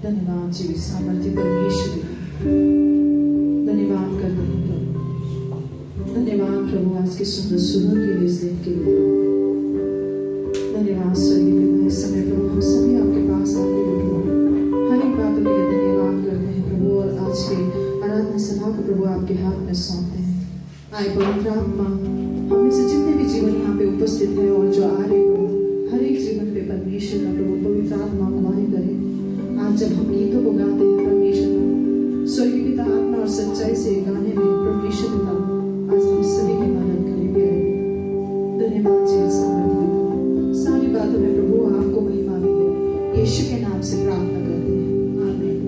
धन्यवाद जीवित सामर्थ्य परमेश्वर, धन्यवाद करते हैं प्रभु। धन्यवाद प्रभु आज के सुंदर सुनों के लिए, इस दिन के लिए धन्यवाद। स्वर्गीय पिता, इस समय प्रभु हम सभी आपके पास आते हैं प्रभु, हर एक बात के लिए धन्यवाद करते हैं प्रभु, और आज के आराधना सभा को प्रभु आपके हाथ में सौंपते हैं। आए पवित्र आत्मा, हम में से जितने भी जीवन यहाँ पे उपस्थित है और जो आ रहे प्रभु, हर एक जीवन पे परमेश्वर का प्रभु पवित्र आत्मा अगुवाई करे। आज जब हम गीतों को गाते हैं परमेश्वर, स्वर्गीय पिता आत्मा और सच्चाई से गाने में परमेश्वर पिता आज हम सभी की मदद करेंगे। धन्यवाद जीवित सामर्थ्य पिता, सारी बातों में प्रभु आपको महिमा मिले, यीशु के नाम से प्रार्थना करते हैं, आमीन।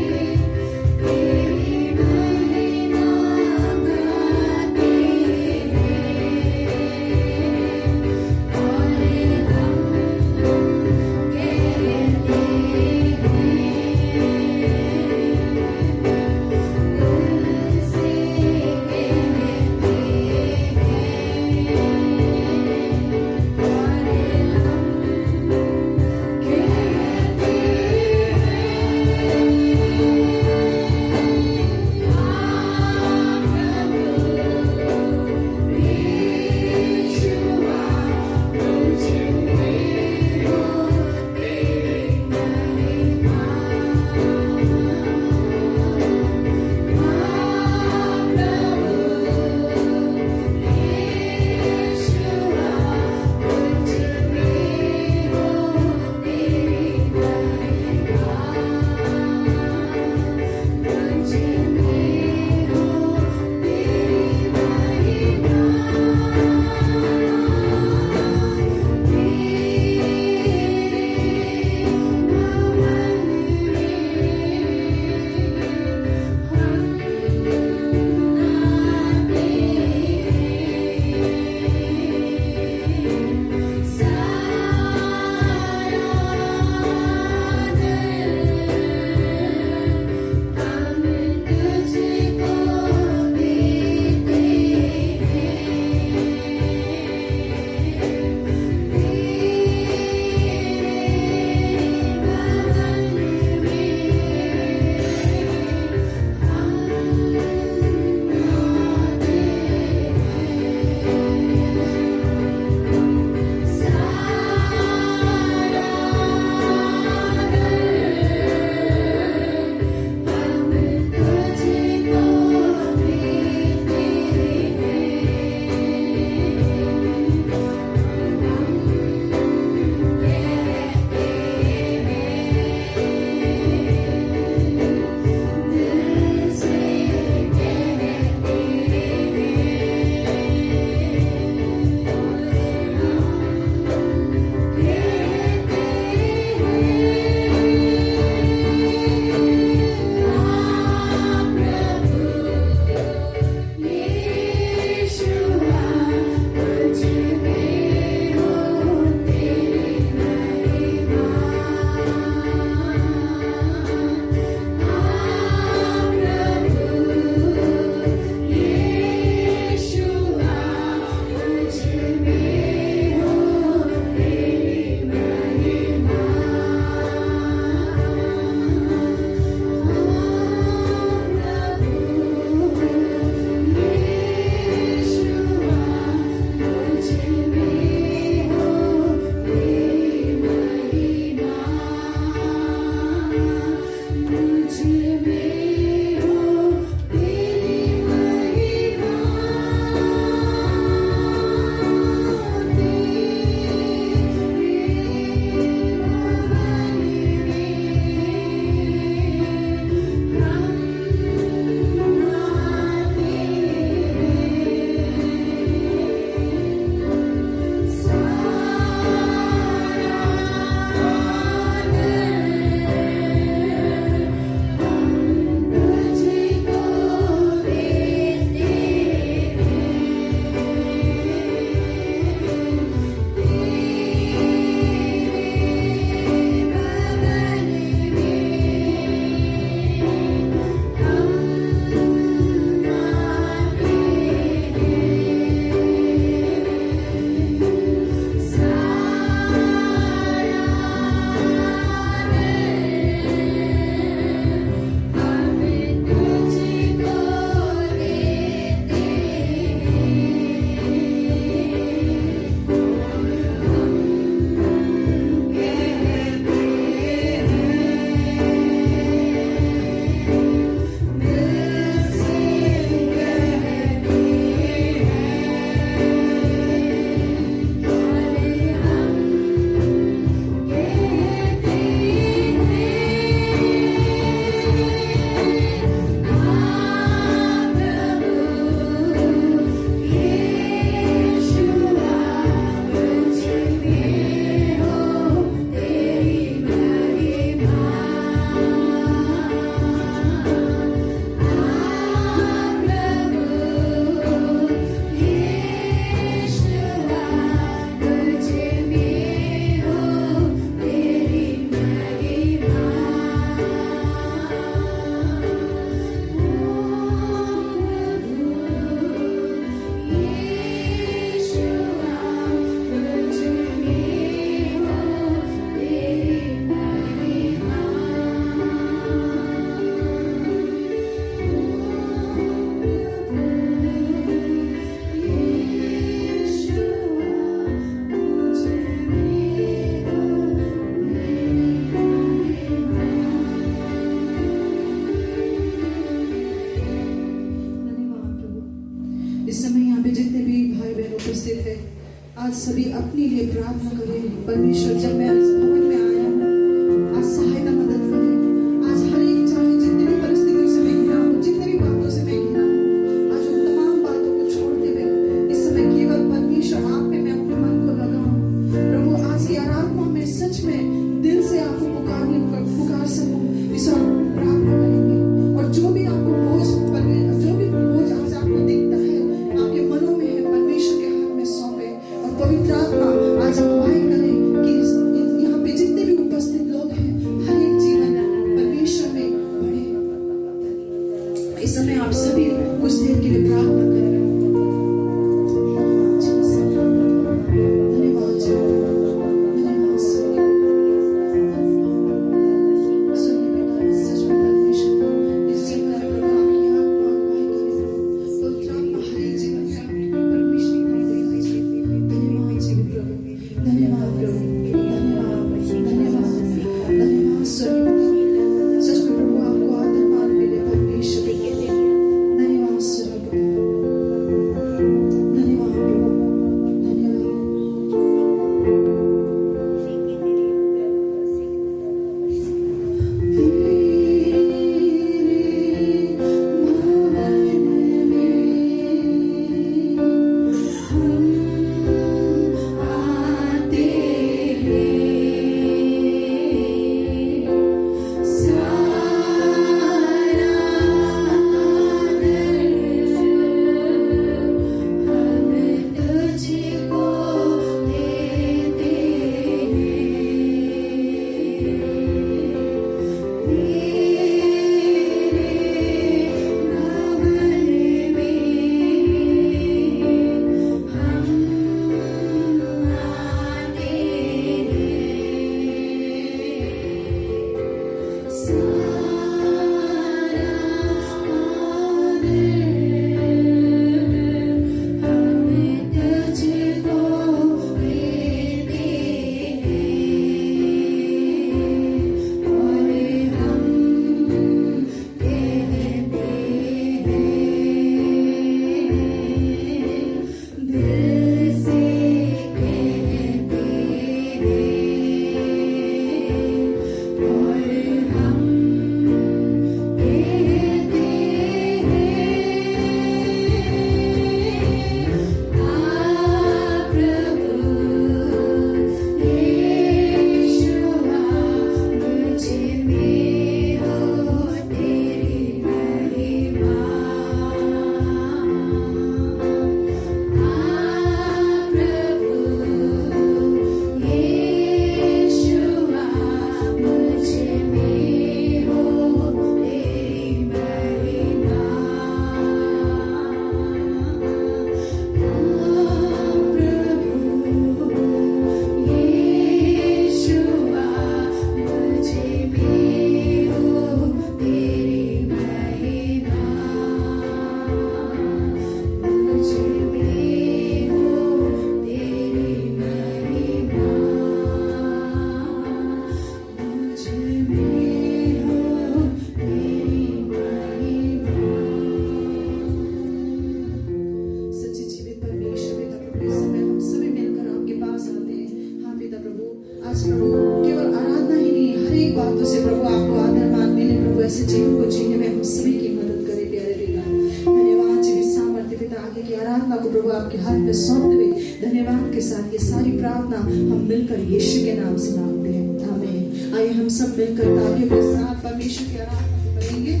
से जीवन को जीने में हम सभी की मदद करे प्यारे पिता। धन्यवाद जी सामर्थ्य पिता, आगे की आराधना को प्रभु आपके हाथ में सौंपते हुए धन्यवाद के साथ ये सारी प्रार्थना हम मिलकर यीशु के नाम से मांगते हैं, आमीन। आइए हम सब मिलकर तालियों के साथ परमेश्वर की आराधना करेंगे।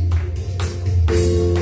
प्रभु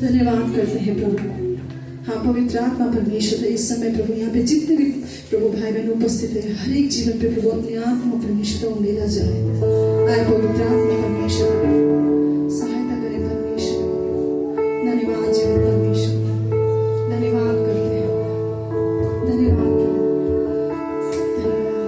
धन्यवाद करते हैं प्रभु। हाँ पवित्र आत्मा परमेश्वर इस समय प्रभु यहाँ पे जितने भी प्रभु भाई बहन उपस्थित है, हर एक जीवन पे प्रभु अपने आत्मा परमेश्वर को लेला जाए। आए पवित्र आत्मा परमेश्वर सहायता करे परमेश्वर। धन्यवाद जीवन परमेश्वर, धन्यवाद करते हैं, धन्यवाद प्रभु, धन्यवाद, धन्यवाद।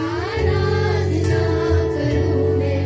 आराधना करूं मैं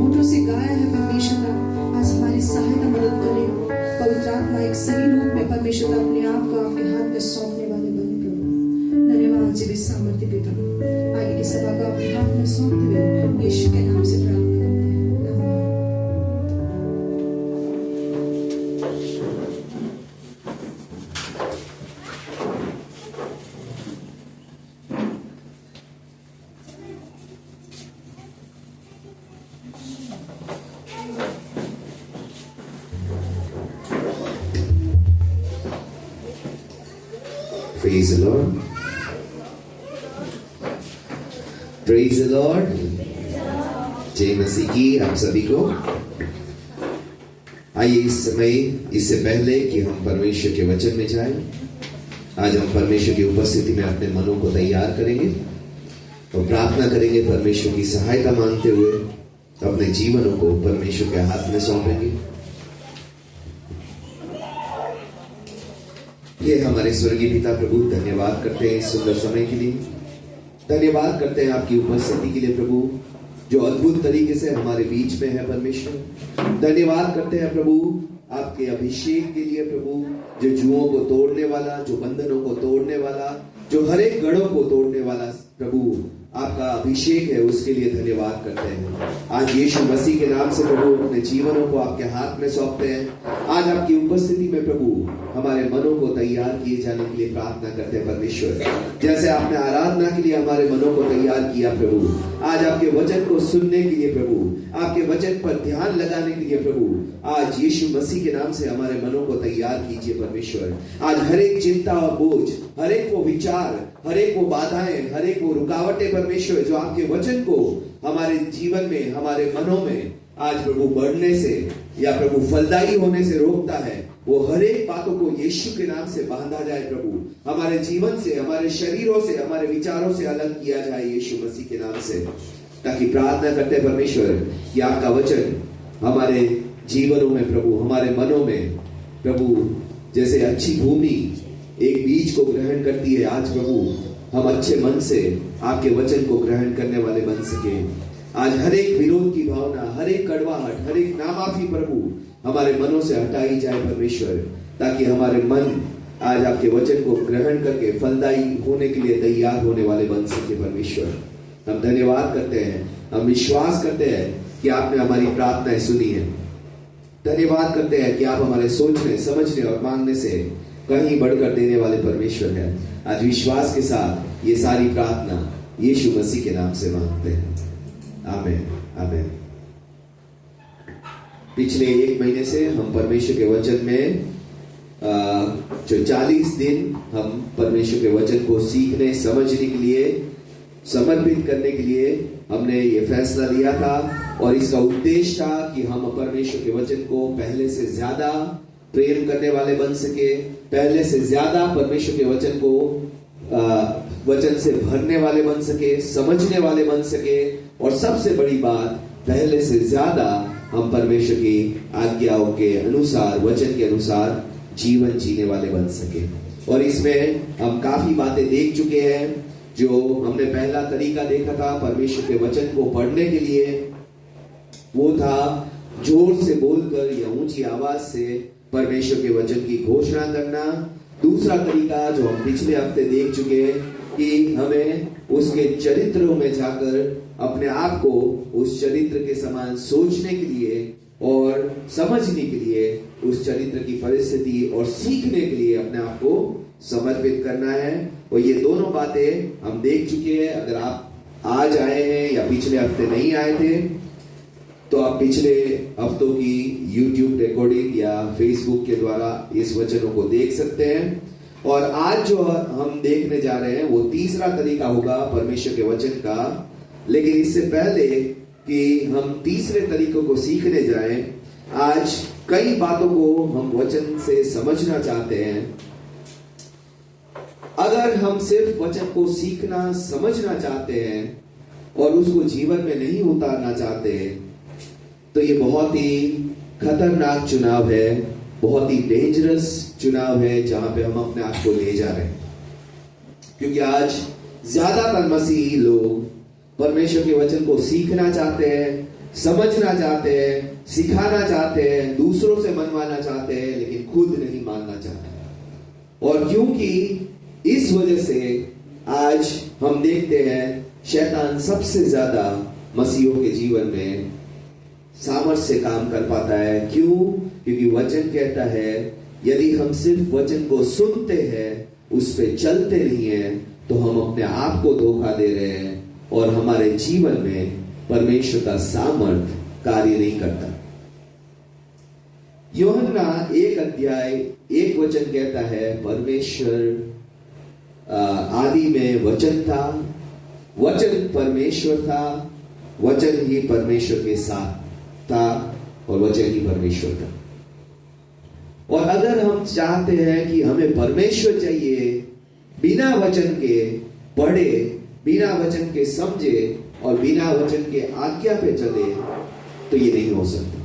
होठों से गाया है परमेश्वर आज हमारी सहायता मदद करे। पवित्र आत्मा एक सही रूप में परमेश्वर अपने आप को आपके हाथ में सौंपने वाले बने प्रभु। धन्यवाद जीवित सामर्थ्य पिता, आगे की सभा को अपने हाथ में सौंपते हुए यीशु के नाम से प्रार्थना करते हैं। Praise the Lord. Praise the Lord. जय मसीह की आप सभी को। आइए इस समय, इससे पहले कि हम परमेश्वर के वचन में जाएं, आज हम परमेश्वर की उपस्थिति में अपने मनों को तैयार करेंगे और प्रार्थना करेंगे। परमेश्वर की सहायता मांगते हुए अपने जीवनों को परमेश्वर के हाथ में सौंपेंगे। ये हमारे स्वर्गीय पिता प्रभु, धन्यवाद करते हैं इस सुंदर समय के लिए। धन्यवाद करते हैं आपकी उपस्थिति के लिए प्रभु, जो अद्भुत तरीके से हमारे बीच में है परमेश्वर। धन्यवाद करते हैं प्रभु आपके अभिषेक के लिए प्रभु, जो जुओं को तोड़ने वाला, जो बंधनों को तोड़ने वाला, जो हर एक गढ़ों को तोड़ने वाला प्रभु आपका अभिषेक है, उसके लिए धन्यवाद करते हैं। आज यीशु मसीह के नाम से प्रभु अपने जीवनों को आपके हाथ में सौंपते हैं। आज आपकी उपस्थिति में प्रभु हमारे मनों को तैयार किए जाने के लिए प्रार्थना करते हैं परमेश्वर। जैसे आपने आराधना के लिए हमारे मनों को तैयार किया प्रभु, आज आपके वचन को सुनने के लिए प्रभु, आपके वचन पर ध्यान लगाने के लिए प्रभु, आज यीशु मसीह के नाम से हमारे मनों को तैयार कीजिए परमेश्वर। आज हर एक चिंता और बोझ, हर एक वो विचार, हर एक वो बाधाएं, हर एक वो रुकावटें परमेश्वर जो आपके वचन को हमारे जीवन में, हमारे मनों में आज प्रभु बढ़ने से या प्रभु फलदायी होने से रोकता है, वो हर एक बातों को यीशु के नाम से बांधा जाए प्रभु। हमारे जीवन से, हमारे शरीरों से, हमारे विचारों से अलग किया जाए यीशु मसीह के नाम से। ताकि प्रार्थना करते हैं परमेश्वर कि आपका वचन हमारे जीवनों में प्रभु, हमारे मनों में प्रभु, जैसे अच्छी भूमि एक बीज को ग्रहण करती है, आज प्रभु हम अच्छे मन से आपके वचन को ग्रहण करने वाले बन सके। आज हर एक विरोध की भावना, हर एक कड़वाहट, हर एक नामाफी प्रभु हमारे मनों से हटाई जाए परमेश्वर, ताकि हमारे मन आज आपके वचन को ग्रहण करके फलदायी होने के लिए तैयार होने वाले बन सके परमेश्वर। हम धन्यवाद करते हैं, हम विश्वास करते हैं कि आपने हमारी प्रार्थनाएं सुनी है। धन्यवाद करते हैं कि आप हमारे सोचने, समझने और मांगने से कहीं बढ़कर देने वाले परमेश्वर है। आज विश्वास के साथ ये सारी प्रार्थना यीशु मसीह के नाम से मांगते हैं, आमीन आमीन। पिछले 1 महीने से हम परमेश्वर के वचन में जो 40 दिन हम परमेश्वर के वचन को सीखने, समझने के लिए, समर्पित करने के लिए हमने ये फैसला लिया था। और इसका उद्देश्य था कि हम परमेश्वर के वचन को पहले से ज्यादा प्रेम करने वाले बन सके, पहले से ज्यादा परमेश्वर के वचन को वचन से भरने वाले बन सके, समझने वाले बन सके, और सबसे बड़ी बात, पहले से ज्यादा हम परमेश्वर की आज्ञाओं के अनुसार, वचन के अनुसार जीवन जीने वाले बन सके। और इसमें हम काफी बातें देख चुके हैं। जो हमने पहला तरीका देखा था परमेश्वर के वचन को पढ़ने के लिए, वो था जोर से बोलकर या ऊंची आवाज से परमेश्वर के वचन की घोषणा करना। दूसरा तरीका जो हम पिछले हफ्ते देख चुके हैं कि हमें उसके चरित्रों में जाकर अपने आप को उस चरित्र के समान सोचने के लिए और समझने के लिए, उस चरित्र की परिस्थिति और सीखने के लिए अपने आप को समर्पित करना है। और ये दोनों बातें हम देख चुके हैं। अगर आप आज आए हैं या पिछले हफ्ते नहीं आए थे, तो आप पिछले हफ्तों की YouTube रिकॉर्डिंग या Facebook के द्वारा इस वचनों को देख सकते हैं। और आज जो हम देखने जा रहे हैं वो तीसरा तरीका होगा परमेश्वर के वचन का। लेकिन इससे पहले कि हम तीसरे तरीकों को सीखने जाएं, आज कई बातों को हम वचन से समझना चाहते हैं। अगर हम सिर्फ वचन को सीखना, समझना चाहते हैं और उसको जीवन में नहीं उतारना चाहते हैं, तो ये बहुत ही खतरनाक चुनाव है, बहुत ही डेंजरस चुनाव है जहां पे हम अपने आप को ले जा रहे हैं। क्योंकि आज ज्यादातर मसीही लोग परमेश्वर के वचन को सीखना चाहते हैं, समझना चाहते हैं, सिखाना चाहते हैं, दूसरों से मनवाना चाहते हैं, लेकिन खुद नहीं मानना चाहते। और क्योंकि इस वजह से आज हम देखते हैं शैतान सबसे ज्यादा मसीहों के जीवन में सामर्थ्य से काम कर पाता है। क्यों? क्योंकि वचन कहता है यदि हम सिर्फ वचन को सुनते हैं, उस पे चलते नहीं है, तो हम अपने आप को धोखा दे रहे हैं और हमारे जीवन में परमेश्वर का सामर्थ कार्य नहीं करता। यूहन्ना 1 अध्याय 1 वचन कहता है परमेश्वर आदि में वचन था, वचन परमेश्वर था, वचन ही परमेश्वर के साथ था और वचन ही परमेश्वर था। और अगर हम चाहते हैं कि हमें परमेश्वर चाहिए, बिना वचन के पढ़े, बिना वचन के समझे और बिना वचन के आज्ञा पे चले, तो ये नहीं हो सकता।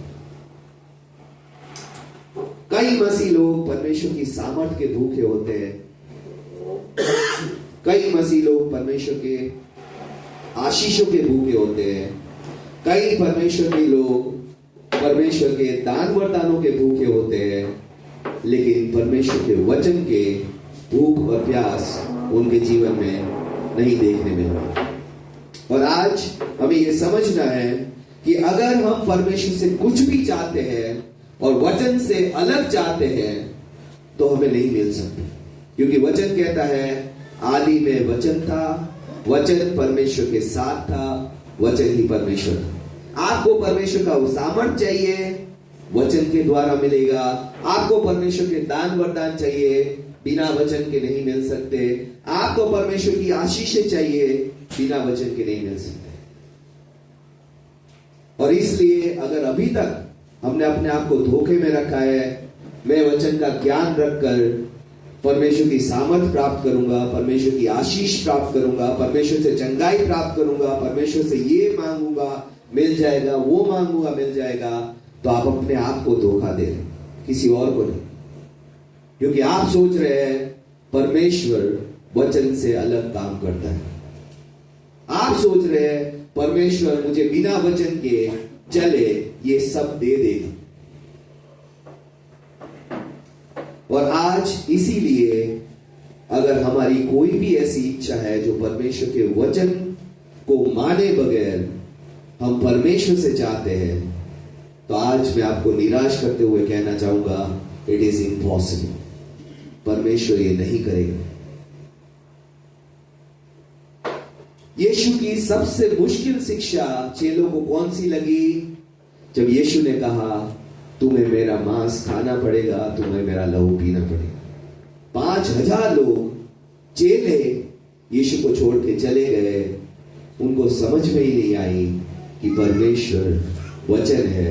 कई मसीह लोग परमेश्वर की सामर्थ के भूखे होते हैं, कई मसीह लोग परमेश्वर के आशीषों के भूखे होते हैं, कई परमेश्वर के लोग परमेश्वर के दान वरदानों के भूखे होते हैं, लेकिन परमेश्वर के वचन के भूख और प्यास उनके जीवन में नहीं देखने मिलती। और आज हमें यह समझना है कि अगर हम परमेश्वर से कुछ भी चाहते हैं और वचन से अलग चाहते हैं, तो हमें नहीं मिल सकता। क्योंकि वचन कहता है आदि में वचन था, वचन परमेश्वर के साथ था, वचन ही परमेश्वर था। आपको परमेश्वर का सामर्थ चाहिए, वचन के द्वारा मिलेगा। आपको परमेश्वर के दान वरदान चाहिए, बिना वचन के नहीं मिल सकते। आपको परमेश्वर की आशीषें चाहिए, बिना वचन के नहीं मिल सकते। और इसलिए अगर अभी तक हमने अपने आप को धोखे में रखा है, मैं वचन का ज्ञान रखकर परमेश्वर की सामर्थ प्राप्त करूंगा, परमेश्वर की आशीष प्राप्त करूंगा, परमेश्वर से चंगाई प्राप्त करूंगा, परमेश्वर से ये मांगूंगा मिल जाएगा, वो मांगूंगा मिल जाएगा, तो आप अपने आप को धोखा दे रहे हैं, किसी और को नहीं। क्योंकि आप सोच रहे हैं परमेश्वर वचन से अलग काम करता है। आप सोच रहे हैं परमेश्वर मुझे बिना वचन के चले ये सब दे देगा। और आज इसीलिए अगर हमारी कोई भी ऐसी इच्छा है जो परमेश्वर के वचन को माने बगैर हम परमेश्वर से चाहते हैं, तो आज मैं आपको निराश करते हुए कहना चाहूंगा इट इज इम्पॉसिबल। परमेश्वर ये नहीं करेगा। यीशु की सबसे मुश्किल शिक्षा चेलों को कौन सी लगी? जब यीशु ने कहा तुम्हें मेरा मांस खाना पड़ेगा, तुम्हें मेरा लहू पीना पड़ेगा। 5000 लोग चेले यीशु को छोड़ के चले गए। उनको समझ में ही नहीं आई कि परमेश्वर वचन है,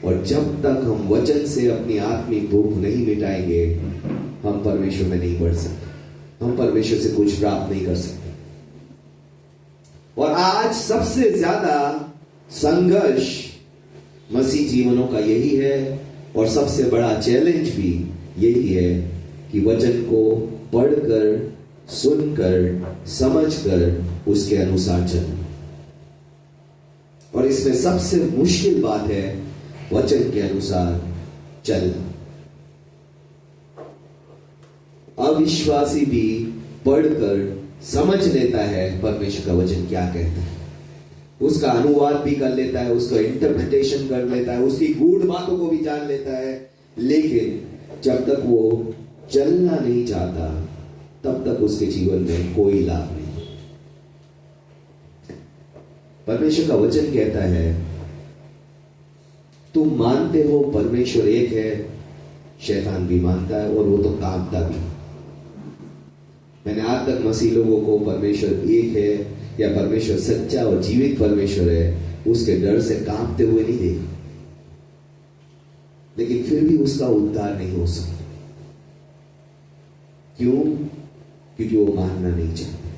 और जब तक हम वचन से अपनी आत्मिक भूख नहीं मिटाएंगे, हम परमेश्वर में नहीं बढ़ सकते, हम परमेश्वर से कुछ प्राप्त नहीं कर सकते। और आज सबसे ज्यादा संघर्ष मसीह जीवनों का यही है, और सबसे बड़ा चैलेंज भी यही है कि वचन को पढ़कर, सुनकर, समझकर उसके अनुसार चलना। और इसमें सबसे मुश्किल बात है वचन के अनुसार चलना। अविश्वासी भी पढ़कर समझ लेता है परमेश्वर का वचन क्या कहता है, उसका अनुवाद भी कर लेता है, उसका इंटरप्रिटेशन कर लेता है, उसकी गूढ़ बातों को भी जान लेता है, लेकिन जब तक वो चलना नहीं चाहता, तब तक उसके जीवन में कोई लाभ नहीं। परमेश्वर का वचन कहता है तुम मानते हो परमेश्वर एक है, शैतान भी मानता है और वो तो कांपता भी। मैंने आज तक मसीह लोगों को परमेश्वर एक है या परमेश्वर सच्चा और जीवित परमेश्वर है उसके डर से कांपते हुए नहीं देखा, लेकिन फिर भी उसका उद्धार नहीं हो सकता। क्यों? क्योंकि वो मानना नहीं चाहते,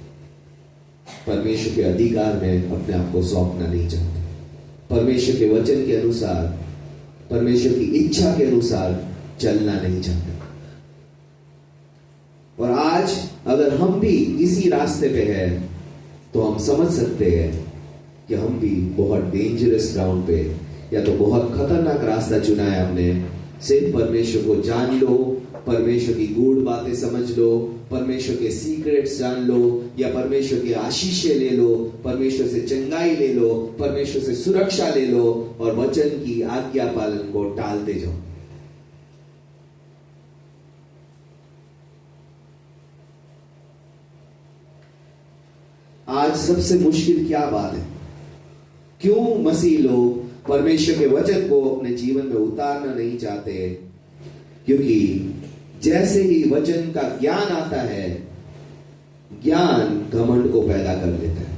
परमेश्वर के अधिकार में अपने आप को सौंपना नहीं चाहते, परमेश्वर के वचन के अनुसार, परमेश्वर की इच्छा के अनुसार चलना नहीं चाहते। और आज अगर हम भी इसी रास्ते पे हैं, तो हम समझ सकते हैं कि हम भी बहुत डेंजरस ग्राउंड पे या तो बहुत खतरनाक रास्ता चुना है हमने। सिर्फ परमेश्वर को जान लो, परमेश्वर की गूढ़ बातें समझ लो, परमेश्वर के सीक्रेट्स जान लो, या परमेश्वर की आशीषें ले लो, परमेश्वर से चंगाई ले लो, परमेश्वर से सुरक्षा ले लो, और वचन की आज्ञा पालन को टालते जाओ। आज सबसे मुश्किल क्या बात है? क्यों मसीह लोग परमेश्वर के वचन को अपने जीवन में उतारना नहीं चाहते? क्योंकि जैसे ही वचन का ज्ञान आता है, ज्ञान घमंड को पैदा कर देता है,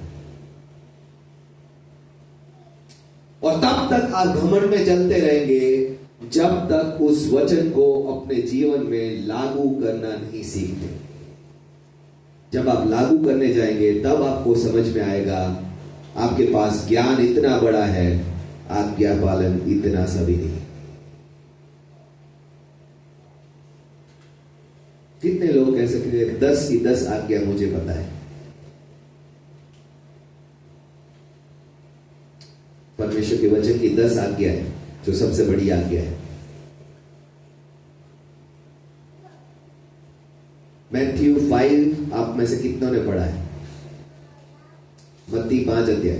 और तब तक आप घमंड में चलते रहेंगे जब तक उस वचन को अपने जीवन में लागू करना नहीं सीखते। जब आप लागू करने जाएंगे तब आपको समझ में आएगा आपके पास ज्ञान इतना बड़ा है, आज्ञा पालन इतना सा भी नहीं। कितने लोग कह सकते हैं 10 की 10 आज्ञा मुझे पता है? परमेश्वर के वचन की 10 आज्ञा है जो सबसे बड़ी आज्ञा है। मैथ्यू 5 आप में से कितनों ने पढ़ा है? मत्ती 5 अध्याय।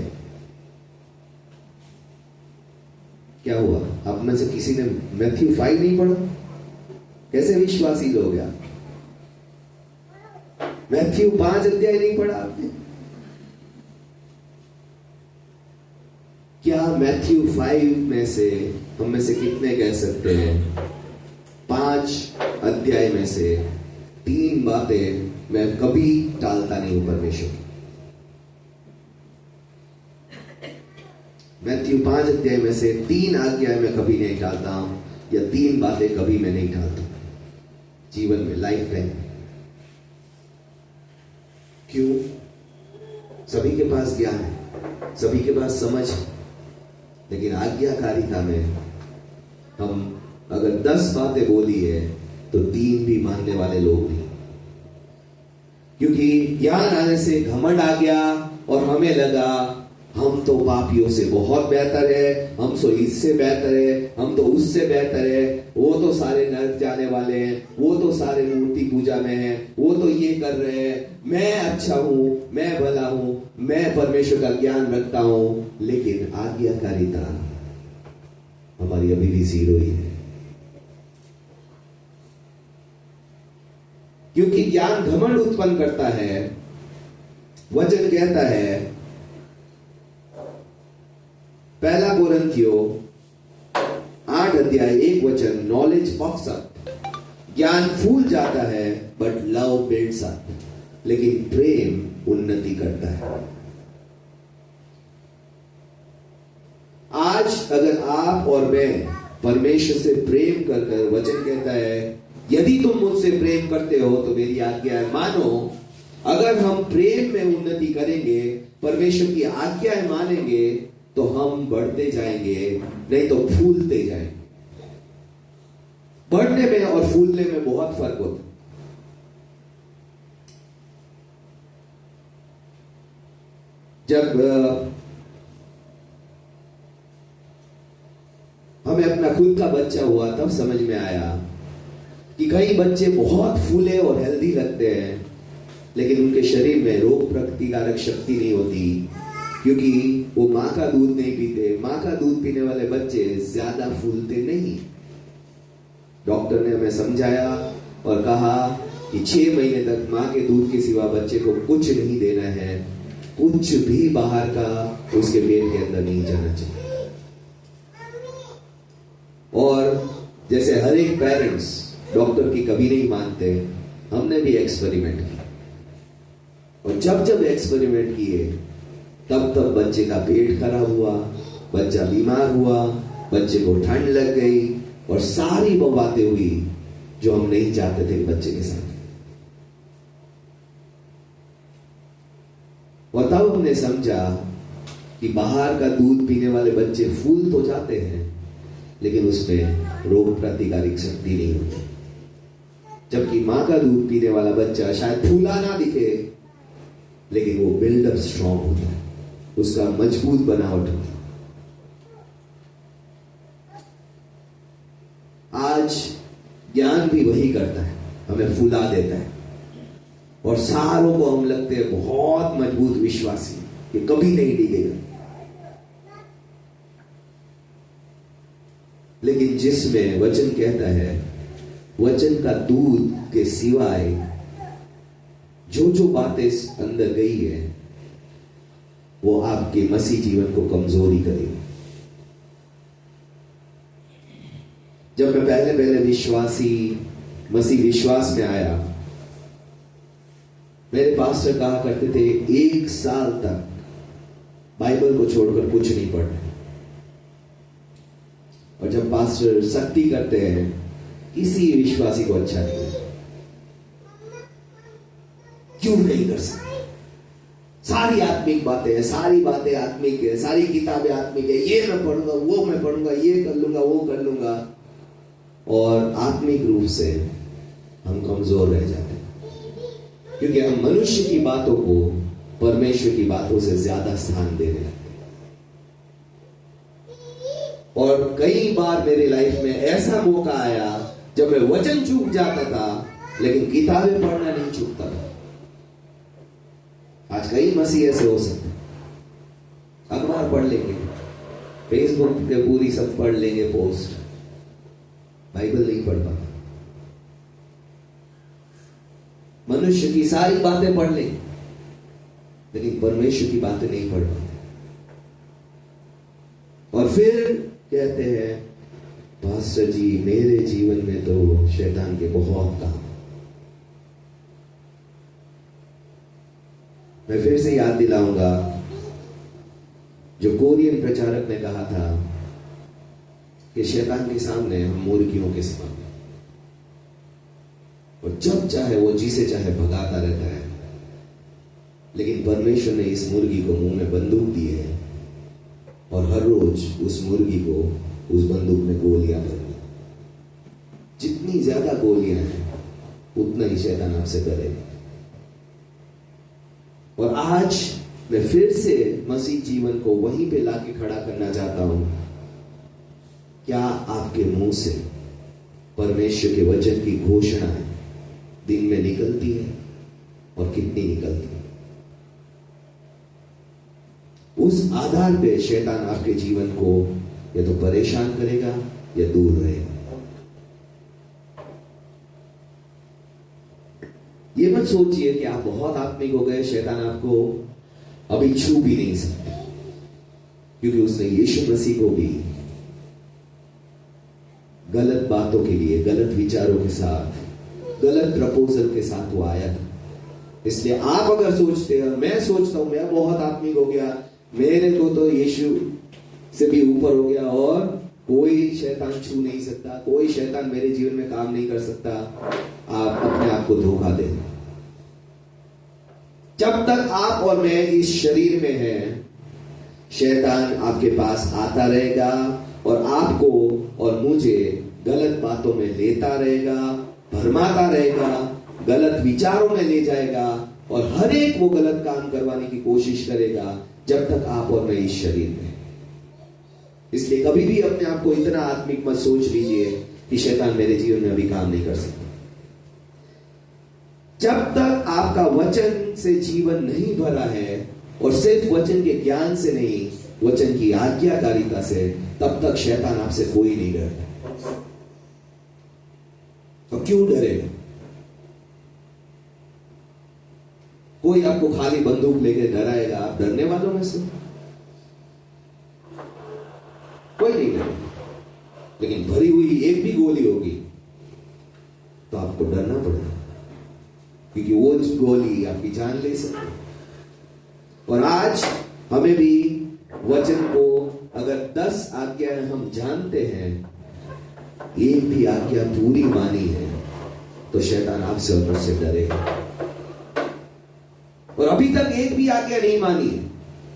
क्या हुआ? आप में से किसी ने मैथ्यू 5 नहीं पढ़ा? कैसे विश्वासी लोग हैं? मैथ्यू 5 अध्याय नहीं पढ़ा आपने? क्या मैथ्यू 5 में से हम में से कितने कह सकते हैं 5 अध्याय में से 3 बातें मैं कभी टालता नहीं हूं परमेश्वर की? मैथ्यू 5 अध्याय में से 3 आज्ञा मैं कभी नहीं टालता हूं, या 3 बातें कभी मैं नहीं टालता जीवन में, लाइफ टाइम। क्यों? सभी के पास ज्ञान है, सभी के पास समझ है, लेकिन आज्ञाकारिता में हम अगर 10 बातें बोली है तो 3 भी मानने वाले लोग नहीं। क्योंकि ज्ञान आने से घमंड आ गया और हमें लगा हम तो पापियों से बहुत बेहतर है, हम तो इससे बेहतर है, हम तो उससे बेहतर है, वो तो सारे नरक जाने वाले हैं, वो तो सारे मूर्ति पूजा में हैं, वो तो ये कर रहे हैं, मैं अच्छा हूं, मैं भला हूं, मैं परमेश्वर का ज्ञान रखता हूं, लेकिन आज्ञाकारिता हमारी अभी भी 0 ही है। क्योंकि ज्ञान घमंड उत्पन्न करता है। वचन कहता है, पहला कोरिन्थियों 8 अध्याय 1 वचन, नॉलेज पफ्स अप, ज्ञान फूल जाता है, बट लव बिल्ड्स अप, लेकिन प्रेम उन्नति करता है। आज अगर आप और मैं परमेश्वर से प्रेम कर कर, वचन कहता है यदि तुम मुझसे प्रेम करते हो तो मेरी आज्ञाएं मानो। अगर हम प्रेम में उन्नति करेंगे, परमेश्वर की आज्ञाएं मानेंगे, तो हम बढ़ते जाएंगे, नहीं तो फूलते जाएंगे। बढ़ने में और फूलने में बहुत फर्क होता है। जब हमें अपना खुद का बच्चा हुआ तब समझ में आया कि कई बच्चे बहुत फूले और हेल्दी लगते हैं, लेकिन उनके शरीर में रोग प्रतिकारक शक्ति नहीं होती, क्योंकि वो माँ का दूध नहीं पीते। माँ का दूध पीने वाले बच्चे ज्यादा फूलते नहीं। डॉक्टर ने हमें समझाया और कहा कि 6 महीने तक माँ के दूध के सिवा बच्चे को कुछ नहीं देना है, कुछ भी बाहर का उसके पेट के अंदर नहीं जाना चाहिए। और जैसे हर एक पेरेंट्स डॉक्टर की कभी नहीं मानते, हमने भी एक्सपेरिमेंट किया, और जब जब एक्सपेरिमेंट किए तब तब बच्चे का पेट खराब हुआ, बच्चा बीमार हुआ, बच्चे को ठंड लग गई, और सारी वो बातें हुई जो हम नहीं चाहते थे बच्चे के साथ। और तब हमने समझा कि बाहर का दूध पीने वाले बच्चे फूल तो जाते हैं, लेकिन उसमें रोग प्रतिकारक शक्ति नहीं होती। जबकि माँ का दूध पीने वाला बच्चा शायद फूला ना दिखे, लेकिन वो बिल्डअप स्ट्रॉन्ग होता है। उसका मजबूत बनावट होगी। आज ज्ञान भी वही करता है, हमें फुला देता है और सालों को हम लगते हैं बहुत मजबूत विश्वासी, ये कभी नहीं डिगेगा। लेकिन जिसमें वचन कहता है, वचन का दूध के सिवाय जो जो बातें अंदर गई है वो आपके मसीह जीवन को कमजोरी करेगी। जब मैं पहले मसीह विश्वास में आया, मेरे पास्टर कहा करते थे 1 साल तक बाइबल को छोड़कर कुछ नहीं पढ़ना। और जब पास्टर सख्ती करते हैं, किसी विश्वासी को अच्छा नहीं लगता। क्यों नहीं कर सकते? सारी आत्मिक बातें हैं, सारी बातें आत्मिक है, सारी किताबें आत्मिक है, ये मैं पढ़ूंगा, वो मैं पढ़ूंगा, ये कर लूंगा, वो कर लूंगा, और आत्मिक रूप से हम कमजोर रह जाते हैं, क्योंकि हम मनुष्य की बातों को परमेश्वर की बातों से ज्यादा स्थान देने लगते हैं। और कई बार मेरी लाइफ में ऐसा मौका आया जब मैं वचन चूक जाता था, लेकिन किताबें पढ़ना नहीं चूकता था। आज कई मसीह ऐसे हो सकते हैं, अखबार पढ़ लेंगे, फेसबुक पे पूरी सब पढ़ लेंगे पोस्ट, बाइबल नहीं पढ़ पाता। मनुष्य की सारी बातें पढ़ लेंगे, लेकिन परमेश्वर की बातें नहीं पढ़ पाते। और फिर कहते हैं, पास्टर जी मेरे जीवन में तो शैतान के बहुत काम। मैं फिर से याद दिलाऊंगा जो कोरियन प्रचारक ने कहा था कि शैतान के सामने हम मुर्गियों के समान हैं, और जब चाहे वो जिसे चाहे भगाता रहता है। लेकिन परमेश्वर ने इस मुर्गी को मुंह में बंदूक दी है, और हर रोज उस मुर्गी को उस बंदूक में गोलियां भरनी। जितनी ज्यादा गोलियां हैं उतना ही शैतान आपसे करेगा। और आज मैं फिर से मसीह जीवन को वहीं पे लाके खड़ा करना चाहता हूं। क्या आपके मुंह से परमेश्वर के वचन की घोषणाएं दिन में निकलती है, और कितनी निकलती है? उस आधार पे शैतान आपके जीवन को या तो परेशान करेगा या दूर रहेगा। ये मत सोचिए कि आप बहुत आत्मिक हो गए, शैतान आपको अभी छू भी नहीं सकता, क्योंकि उसने यीशु मसीह को भी गलत बातों के लिए, गलत विचारों के साथ, गलत प्रपोजल के साथ वो आया था। इसलिए आप अगर सोचते हैं, मैं सोचता हूं मैं बहुत आत्मिक हो गया, मेरे को तो यीशु से भी ऊपर हो गया और कोई शैतान छू नहीं सकता, कोई शैतान मेरे जीवन में काम नहीं कर सकता, आप अपने आप को धोखा दे। जब तक आप और मैं इस शरीर में हैं, शैतान आपके पास आता रहेगा और आपको और मुझे गलत बातों में लेता रहेगा, भरमाता रहेगा, गलत विचारों में ले जाएगा, और हर एक वो गलत काम करवाने की कोशिश करेगा जब तक आप और मैं इस शरीर में। इसलिए कभी भी अपने आप को इतना आत्मिक मत सोच लीजिए कि शैतान मेरे जीवन में अभी काम नहीं कर सकता। जब तक आपका वचन से जीवन नहीं भरा है, और सिर्फ वचन के ज्ञान से नहीं, वचन की आज्ञाकारिता से, तब तक शैतान आपसे कोई नहीं डरता। और क्यों डरेगा? कोई आपको खाली बंदूक लेके डराएगा, आप डरने वालों में से कोई नहीं डरेगा। लेकिन भरी हुई एक भी गोली होगी तो आपको डरना पड़ेगा, क्योंकि वो गोली आपकी जान ले सकती है। और आज हमें भी वचन को अगर 10 आज्ञाएं हम जानते हैं, एक भी आज्ञा पूरी मानी है, तो शैतान आपसे और मुझसे डरेगा। और अभी तक एक भी आज्ञा नहीं मानी है,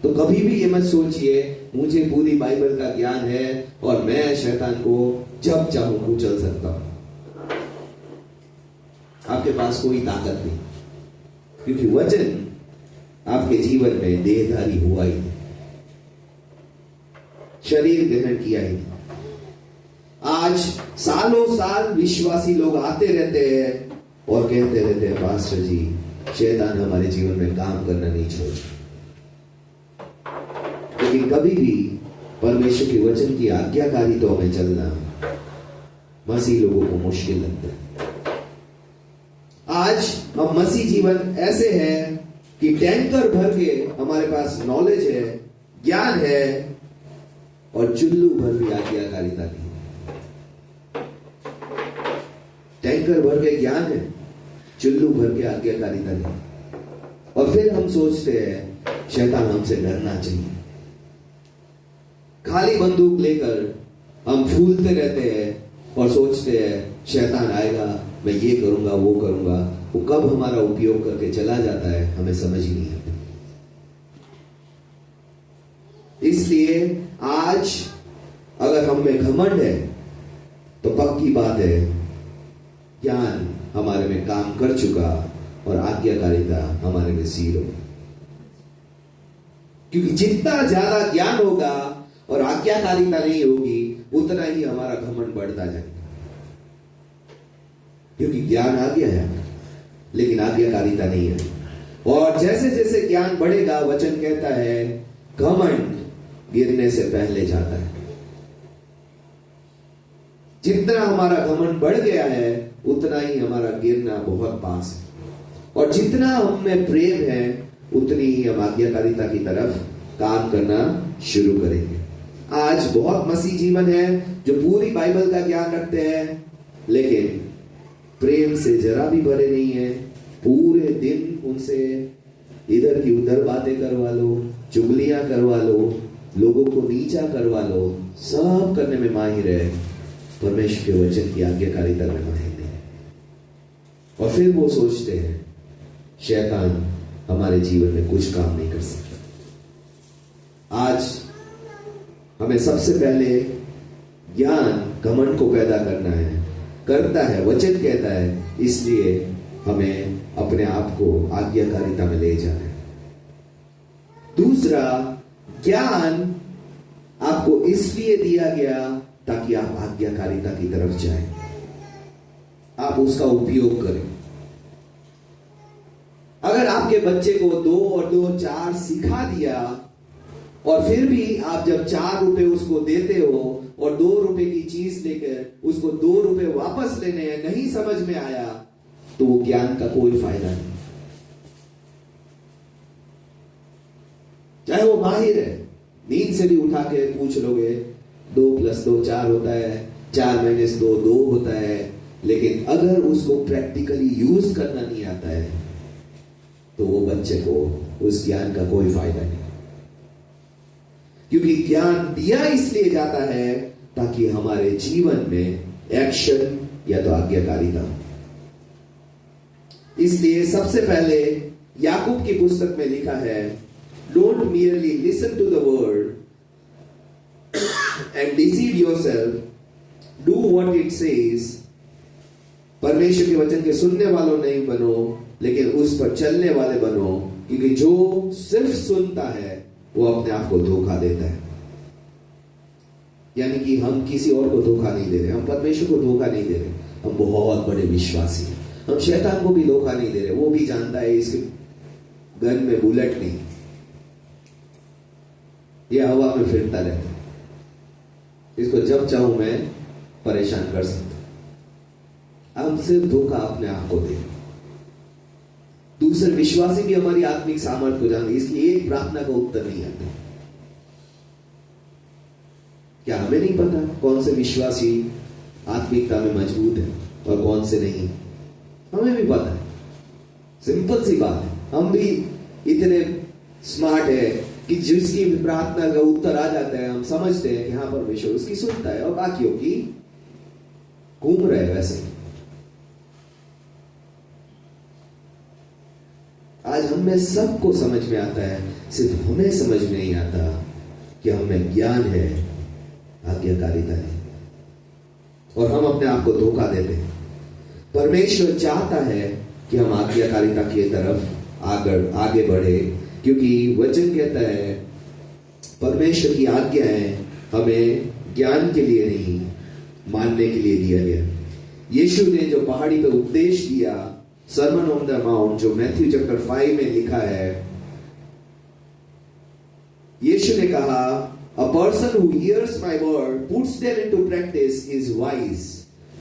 तो कभी भी ये मत सोचिए मुझे पूरी बाइबल का ज्ञान है और मैं शैतान को जब चाहूं कुचल सकता हूं। आपके पास कोई ताकत नहीं, क्योंकि वचन आपके जीवन में देहधारी हुआ ही नहीं। शरीर ग्रहण किया ही नहीं। आज सालों साल विश्वासी लोग आते रहते हैं और कहते रहते हैं, पास्टर जी शैतान हमारे जीवन में काम करना नहीं छोड़ता, लेकिन कभी भी परमेश्वर के वचन की आज्ञाकारिता में चलना मसीह लोगों को मुश्किल लगता है। आज हम मसीह जीवन ऐसे है कि टैंकर भर के हमारे पास नॉलेज है, ज्ञान है, और चुल्लू भर भी आज्ञाकारिता नहीं। टैंकर भर के ज्ञान है, चुल्लू भर के आज्ञाकारिता नहीं। और फिर हम सोचते हैं शैतान हमसे डरना चाहिए। खाली बंदूक लेकर हम फूलते रहते हैं और सोचते हैं शैतान आएगा, मैं ये करूंगा वो करूंगा। वो कब हमारा उपयोग करके चला जाता है हमें समझ ही नहीं आता। इसलिए आज अगर हम में घमंड है तो पक्की बात है ज्ञान हमारे में काम कर चुका और आज्ञाकारिता हमारे में जीरो। क्योंकि जितना ज्यादा ज्ञान होगा और आज्ञाकारिता नहीं होगी उतना ही हमारा घमंड बढ़ता जाएगा। क्योंकि ज्ञान आ गया है लेकिन आज्ञाकारिता नहीं है। और जैसे जैसे ज्ञान बढ़ेगा वचन कहता है घमंड गिरने से पहले जाता है। जितना हमारा घमंड बढ़ गया है उतना ही हमारा गिरना बहुत पास है। और जितना हम में प्रेम है उतनी ही हम आज्ञाकारिता की तरफ काम करना शुरू करेंगे। आज बहुत मसीह जीवन है जो पूरी बाइबल का ज्ञान रखते हैं लेकिन प्रेम से जरा भी भरे नहीं है। पूरे दिन उनसे इधर की उधर बातें करवा लो, चुगलियां करवा लो, लोगों को नीचा करवा लो, सब करने में माहिर है, परमेश्वर के वचन की आज्ञाकारिता में माहिर नहीं। और फिर वो सोचते हैं शैतान हमारे जीवन में कुछ काम नहीं कर सकता। आज हमें सबसे पहले ज्ञान घमंड को पैदा करना है, करता है, वचन कहता है, इसलिए हमें अपने आप को आज्ञाकारिता में ले जाना है। दूसरा, ज्ञान आपको इसलिए दिया गया ताकि आप आज्ञाकारिता की तरफ जाएं, आप उसका उपयोग करें। अगर आपके बच्चे को 2 और 2 4 सिखा दिया और फिर भी आप जब 4 रुपए उसको देते हो और 2 रुपए की चीज लेकर उसको 2 रुपए वापस लेने हैं, नहीं समझ में आया, तो वो ज्ञान का कोई फायदा नहीं। चाहे वो माहिर है, नींद से भी उठा के पूछ लोगे 2 + 2 4 होता है, 4 - 2 2 होता है, लेकिन अगर उसको प्रैक्टिकली यूज करना नहीं आता है तो वो बच्चे को उस ज्ञान का कोई फायदा नहीं। क्योंकि ज्ञान दिया इसलिए जाता है ताकि हमारे जीवन में एक्शन या तो आज्ञाकारिता। इसलिए सबसे पहले याकूब की पुस्तक में लिखा है, don't merely listen to the word and deceive yourself, do what it says. परमेश्वर के वचन के सुनने वालों नहीं बनो लेकिन उस पर चलने वाले बनो, क्योंकि जो सिर्फ सुनता है वो अपने आप को धोखा देता है। यानी कि हम किसी और को धोखा नहीं दे रहे, हम परमेश्वर को धोखा नहीं दे रहे, हम बहुत बड़े विश्वासी हैं। हम शैतान को भी धोखा नहीं दे रहे, वो भी जानता है इसके गन में बुलेट नहीं, ये हवा में फिरता रहता है, इसको जब चाहूं मैं परेशान कर सकता। हम सिर्फ धोखा अपने आप को दे। दूसरे विश्वासी भी हमारी आत्मिक सामर्थ्य को जानते, इसलिए एक प्रार्थना का उत्तर नहीं आता। क्या हमें नहीं पता कौन से विश्वासी आत्मिकता में मजबूत है और कौन से नहीं? हमें भी पता है, सिंपल सी बात है। हम भी इतने स्मार्ट है कि जिसकी प्रार्थना का उत्तर आ जाता है हम समझते हैं कि हाँ परमेश्वर उसकी सुनता है और बाकियों की घूम रहे हैं। वैसे आज हमें सबको समझ में आता है, सिर्फ हमें समझ में नहीं आता कि हमें ज्ञान है, आज्ञाकारिता नहीं, और हम अपने आप को धोखा देते हैं। परमेश्वर चाहता है कि हम आज्ञाकारिता की तरफ आगे बढ़े, क्योंकि वचन कहता है परमेश्वर की आज्ञाएं हमें ज्ञान के लिए नहीं, मानने के लिए दिया गया। यीशु ने जो पहाड़ी पे उपदेश दिया, सरमन ऑन द माउंट, जो मैथ्यू चैप्टर 5 में लिखा है, यीशु ने कहा, A person who hears my word, puts them into practice, is wise.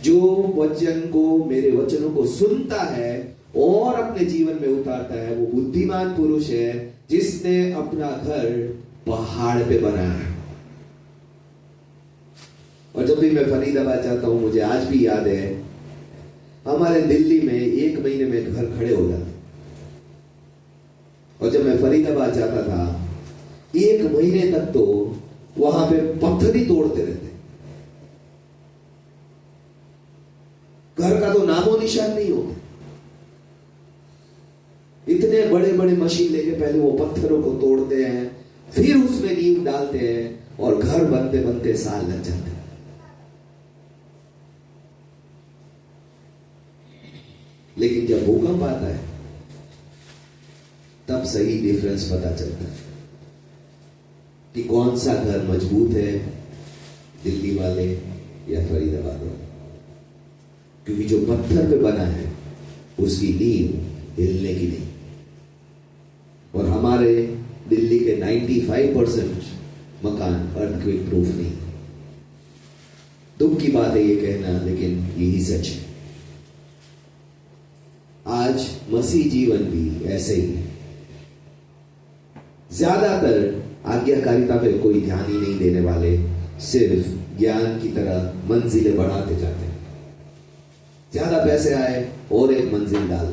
जो वचन को, मेरे वचनों को सुनता है और अपने जीवन में उतारता है, वो बुद्धिमान पुरुष है जिसने अपना घर पहाड़ पे बनाया है। और जब भी मैं फरीदाबाद जाता हूं, मुझे आज भी याद है, हमारे दिल्ली में 1 महीने में घर खड़े हो जाते, और जब मैं फरीदाबाद जाता था 1 महीने तक तो वहां पे पत्थर ही तोड़ते रहते, घर का तो नामो निशान नहीं होता। इतने बड़े बड़े मशीन लेके पहले वो पत्थरों को तोड़ते हैं, फिर उसमें नींव डालते हैं, और घर बनते बनते साल लग जाते हैं। लेकिन जब भूकंप आता है तब सही डिफरेंस पता चलता है कि कौन सा घर मजबूत है, दिल्ली वाले या फरीदाबाद वाले। क्योंकि जो पत्थर पे बना है उसकी नींव हिलने की नहीं। और हमारे दिल्ली के 95% मकान अर्थक्वेक प्रूफ नहीं। दुख की बात है ये कहना, लेकिन यही सच है। आज मसीह जीवन भी ऐसे ही है। ज्यादातर आज्ञाकारिता पे कोई ध्यान ही नहीं देने वाले, सिर्फ ज्ञान की तरह मंजिलें बढ़ाते जाते हैं। ज्यादा पैसे आए और एक मंजिल डाल,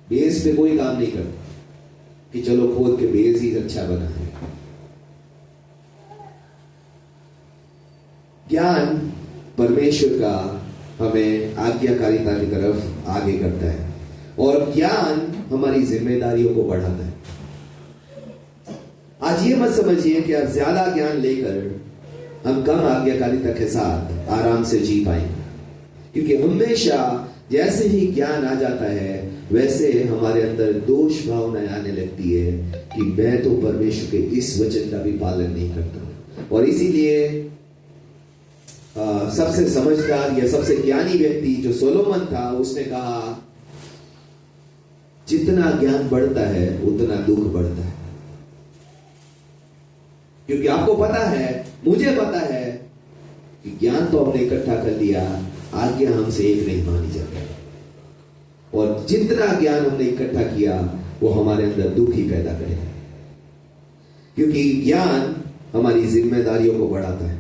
बेस पे कोई काम नहीं करता कि चलो खोद के बेस ही अच्छा बना है। ज्ञान परमेश्वर का हमें आज्ञाकारिता की तरफ आगे करता है, और ज्ञान हमारी जिम्मेदारियों को बढ़ाता है। आज ये मत समझिए कि आप ज्यादा ज्ञान लेकर हम कम आज्ञाकारिता के साथ आराम से जी पाएंगे, क्योंकि हमेशा जैसे ही ज्ञान आ जाता है वैसे हमारे अंदर दोष भावनाएं आने लगती है कि मैं तो परमेश्वर के इस वचन का भी पालन नहीं करता। और इसीलिए सबसे समझदार या सबसे ज्ञानी व्यक्ति जो सोलोमन था, उसने कहा, जितना ज्ञान बढ़ता है उतना दुख बढ़ता है। क्योंकि आपको पता है, मुझे पता है कि ज्ञान तो हमने इकट्ठा कर लिया, आज्ञा हमसे एक नहीं मानी जाती, और जितना ज्ञान हमने इकट्ठा किया वो हमारे अंदर दुख ही पैदा करेगा। क्योंकि ज्ञान हमारी जिम्मेदारियों को बढ़ाता है।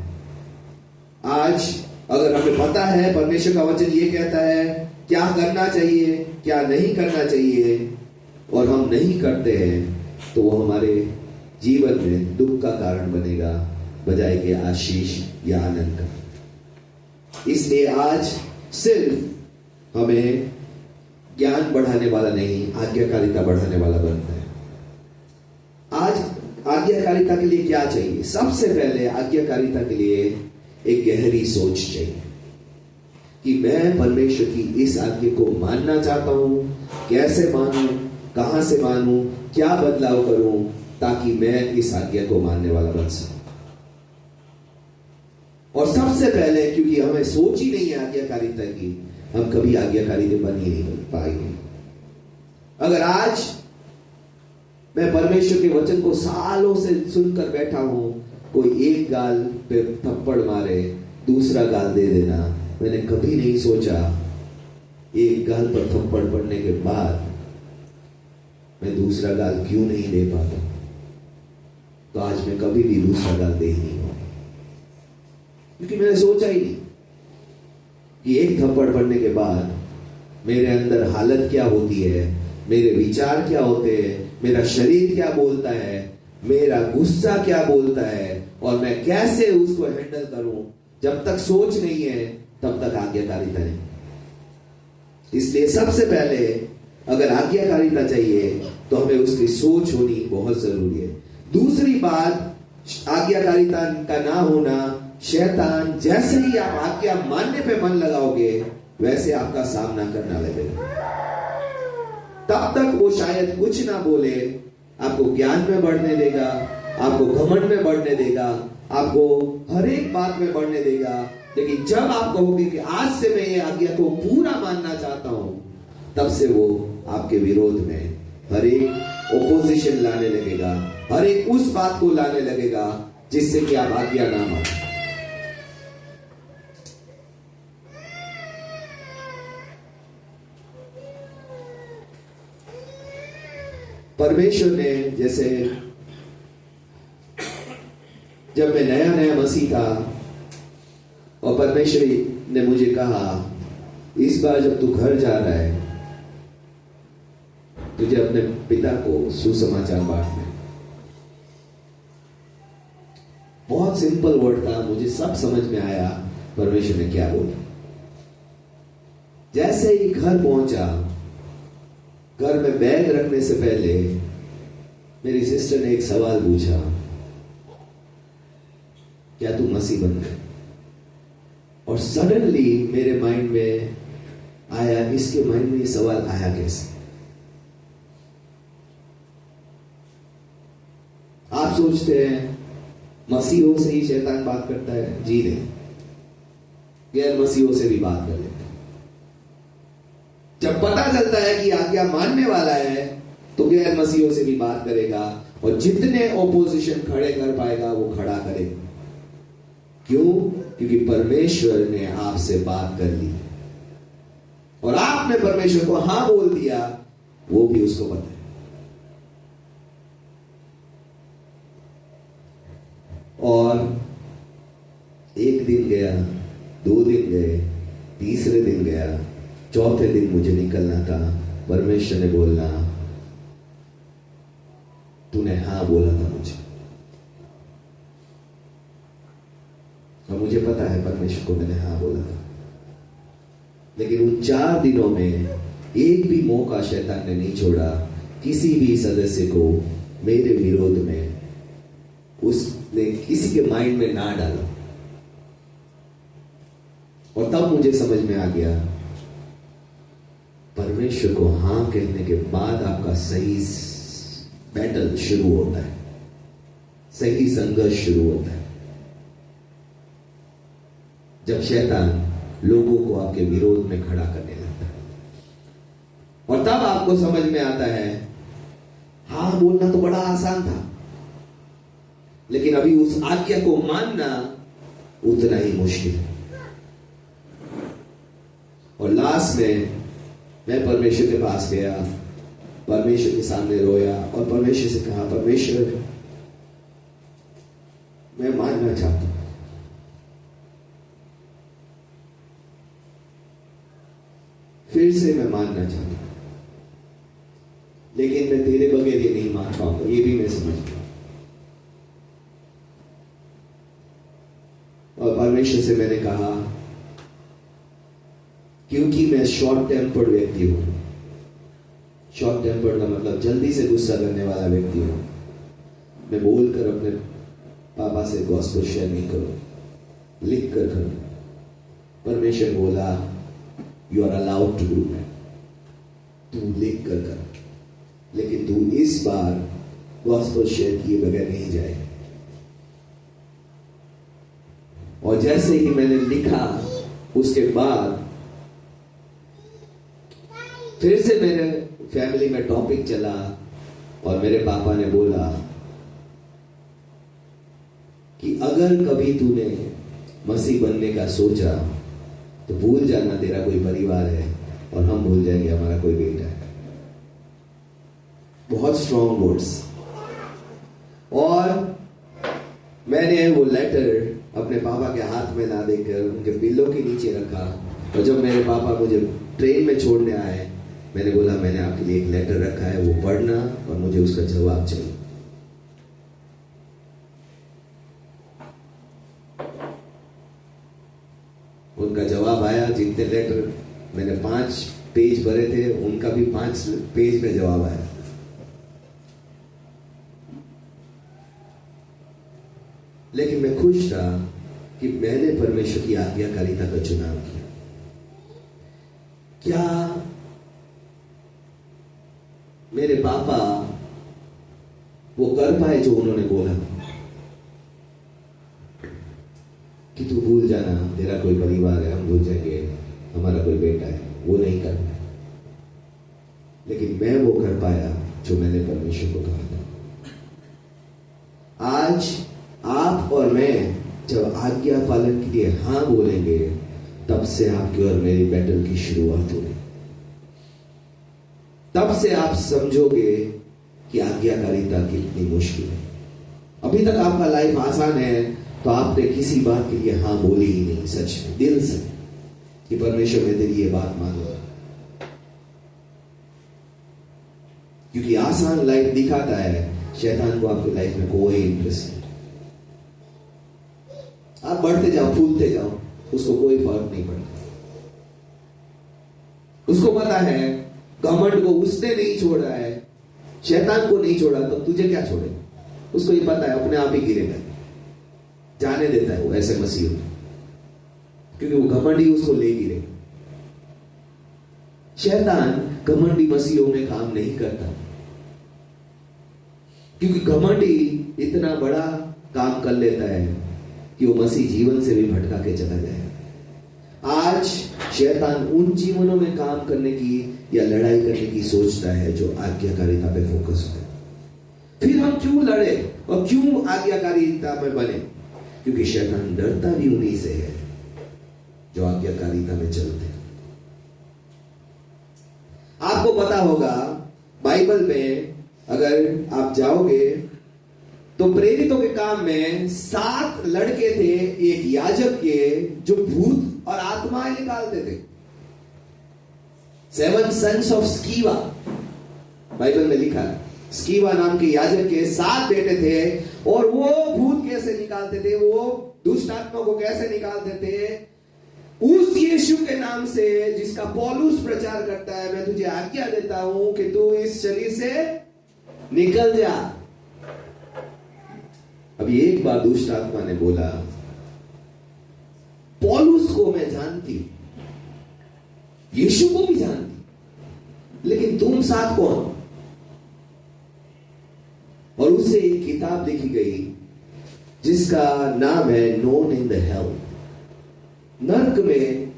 आज अगर हमें पता है परमेश्वर का वचन ये कहता है क्या करना चाहिए, क्या नहीं करना चाहिए, और हम नहीं करते हैं, तो वो हमारे जीवन में दुख का कारण बनेगा बजाय के आशीष या आनंद का। इसलिए आज सिर्फ हमें ज्ञान बढ़ाने वाला नहीं, आज्ञाकारिता बढ़ाने वाला बनता है। आज आज्ञाकारिता के लिए क्या चाहिए? सबसे पहले आज्ञाकारिता के लिए एक गहरी सोच चाहिए कि मैं परमेश्वर की इस आज्ञा को मानना चाहता हूं, कैसे मानूं, कहां से मानूं, क्या बदलाव करूं ताकि मैं इस आज्ञा को मानने वाला बन सकूं। और सबसे पहले, क्योंकि हमें सोच ही नहीं है आज्ञाकारिता की, हम कभी आज्ञाकारी बन ही नहीं पाएंगे। अगर आज मैं परमेश्वर के वचन को सालों से सुनकर बैठा हूं, कोई एक गाल पे थप्पड़ मारे, दूसरा गाल दे देना, मैंने कभी नहीं सोचा एक गाल पर थप्पड़ पड़ने के बाद मैं दूसरा गाल क्यों नहीं दे पाता, तो आज मैं कभी भी दूसरा गाल दे ही नहीं पाऊंगा। क्योंकि मैंने सोचा ही नहीं कि एक थप्पड़ पड़ने के बाद मेरे अंदर हालत क्या होती है, मेरे विचार क्या होते हैं, मेरा शरीर क्या बोलता है, मेरा गुस्सा क्या बोलता है, और मैं कैसे उसको हैंडल करूं। जब तक सोच नहीं है तब तक आज्ञाकारिता नहीं। इसलिए सबसे पहले अगर आज्ञाकारिता चाहिए तो हमें उसकी सोच होनी बहुत जरूरी है। दूसरी बात, आज्ञाकारिता का ना होना, शैतान जैसे ही आप आज्ञा मानने पे मन लगाओगे वैसे आपका सामना करना लगेगा। तब तक वो शायद कुछ ना बोले, आपको ज्ञान में बढ़ने देगा, आपको घमंड में बढ़ने देगा, आपको हर एक बात में बढ़ने देगा। लेकिन जब आप कहोगे कि आज से मैं ये आज्ञा को पूरा मानना चाहता हूं, तब से वो आपके विरोध में हर एक ओपोजिशन लाने लगेगा, हर एक उस बात को लाने लगेगा जिससे कि आप आज्ञा ना माने। परमेश्वर ने, जैसे जब मैं नया नया मसीह था और परमेश्वर ने मुझे कहा, इस बार जब तू घर जा रहा है तुझे अपने पिता को सुसमाचार बांटना है। बहुत सिंपल वर्ड था, मुझे सब समझ में आया परमेश्वर ने क्या बोला। जैसे ही घर पहुंचा, घर में बैग रखने से पहले मेरी सिस्टर ने एक सवाल पूछा, क्या तू मसीह बन गए? और सडनली मेरे माइंड में आया, इसके माइंड में ये सवाल आया कैसे? आप सोचते हैं मसीहों से ही शैतान बात करता है? जी नहीं, गैर मसीहों से भी बात कर लेता है। जब पता चलता है कि आज्ञा मानने वाला है तो गैर मसीहों से भी बात करेगा, और जितने ओपोजिशन खड़े कर पाएगा वो खड़ा करेगा। क्यों? क्योंकि परमेश्वर ने आपसे बात कर ली और आपने परमेश्वर को हां बोल दिया, वो भी उसको पता है। और एक दिन गया, 2 दिन गए, तीसरे दिन गया, चौथे दिन मुझे निकलना था। परमेश्वर ने बोलना, तूने हां बोला था मुझे। और मुझे पता है परमेश्वर को मैंने हां बोला था, लेकिन उन 4 दिनों में एक भी मौका शैतान ने नहीं छोड़ा किसी भी सदस्य को मेरे विरोध में, उसने किसी के माइंड में ना डाला। और तब मुझे समझ में आ गया, परमेश्वर को हां कहने के बाद आपका सही बैटल शुरू होता है, सही संघर्ष शुरू होता है। जब शैतान लोगों को आपके विरोध में खड़ा करने लगता है, और तब आपको समझ में आता है, हां बोलना तो बड़ा आसान था, लेकिन अभी उस आज्ञा को मानना उतना ही मुश्किल है। और लास्ट में मैं परमेश्वर के पास गया, परमेश्वर के सामने रोया और परमेश्वर से कहा, परमेश्वर मैं मानना चाहता हूं, फिर से मैं मानना चाहता हूं, लेकिन मैं तेरे बगैर ये नहीं मान पाऊंगा, ये भी मैं समझ गया। और परमेश्वर से मैंने कहा, क्योंकि मैं शॉर्ट टेम्पर्ड व्यक्ति हूं, शॉर्ट टेम्पर्ड का मतलब जल्दी से गुस्सा करने वाला व्यक्ति हूं, मैं बोलकर अपने पापा से गॉस्पेल शेयर नहीं करूं, लिख कर करूं। परमेश्वर बोला, you are allowed to do that, तू लिख कर कर, लेकिन तू इस बार गॉस्पेल शेयर किए बगैर नहीं जाएगा। और जैसे ही मैंने लिखा, उसके बाद फिर से मेरे फैमिली में टॉपिक चला और मेरे पापा ने बोला कि अगर कभी तूने मसीह बनने का सोचा तो भूल जाना तेरा कोई परिवार है और हम भूल जाएंगे हमारा कोई बेटा है। बहुत स्ट्रॉन्ग वर्ड्स। और मैंने वो लेटर अपने पापा के हाथ में ना देकर उनके पिल्लों के नीचे रखा, और जब मेरे पापा मुझे ट्रेन में छोड़ने आए, मैंने बोला, मैंने आपके लिए एक लेटर रखा है, वो पढ़ना और मुझे उसका जवाब चाहिए। उनका जवाब आया। जितने लेटर मैंने 5 पेज भरे थे, उनका भी 5 पेज में जवाब आया। लेकिन मैं खुश था कि मैंने परमेश्वर की आज्ञाकारिता का चुनाव किया। क्या मेरे पापा वो कर पाए जो उन्होंने बोला कि तू भूल जाना, तेरा कोई परिवार है, हम भूल जाएंगे, हमारा कोई बेटा है, वो नहीं कर पाए। लेकिन मैं वो कर पाया जो मैंने परमेश्वर को कहा था। आज आप और मैं जब आज्ञा पालन के लिए हां बोलेंगे, तब से आपकी और मेरी बैटल की शुरुआत होगी। तब से आप समझोगे कि आज्ञाकारिता कितनी मुश्किल है। अभी तक आपका लाइफ आसान है तो आपने किसी बात के लिए हां बोली ही नहीं, सच में दिल से, कि परमेश्वर मैं तेरी ये बात मानूंगा। क्योंकि आसान लाइफ दिखाता है, शैतान को आपकी लाइफ में कोई इंटरेस्ट नहीं। आप बढ़ते जाओ, फूलते जाओ, उसको कोई फर्क नहीं पड़ता। उसको पता है घमंड को उसने नहीं छोड़ा है, शैतान को नहीं छोड़ा, तो तुझे क्या छोड़ेगा। उसको ये पता है अपने आप ही गिरेगा, जाने देता है वो ऐसे मसीह, क्योंकि वो घमंडी उसको ले गिरेगा। शैतान घमंडी मसीहों में काम नहीं करता, क्योंकि घमंडी इतना बड़ा काम कर लेता है कि वो मसीह जीवन से भी भटका के चला जाएगा। आज शैतान उन जीवनों में काम करने की या लड़ाई करने की सोचता है जो आज्ञाकारिता पे फोकस होता है। फिर हम क्यों लड़े और क्यों आज्ञाकारिता में बने? क्योंकि शैतान डरता भी उन्हीं से है जो आज्ञाकारिता में चलते हैं। आपको पता होगा बाइबल में अगर आप जाओगे तो प्रेरितों के काम में 7 लड़के थे एक याजक के, जो भूत और आत्माएं निकालते थे। 7 sons of स्कीवा, बाइबल में लिखा है। स्कीवा नाम के याजक के 7 बेटे थे, और वो भूत कैसे निकालते थे, वो दुष्ट आत्मा को कैसे निकालते थे? उस यीशु के नाम से जिसका पौलुस प्रचार करता है, मैं तुझे आज्ञा देता हूं कि तू इस शरीर से निकल जा। अभी एक बार दुष्ट आत्मा ने बोला, पौलुस को मैं जानती, यीशु को भी जानती, लेकिन तुम 7 कौन? और उसे एक किताब लिखी गई जिसका नाम है नोन इन द हेल, नर्क में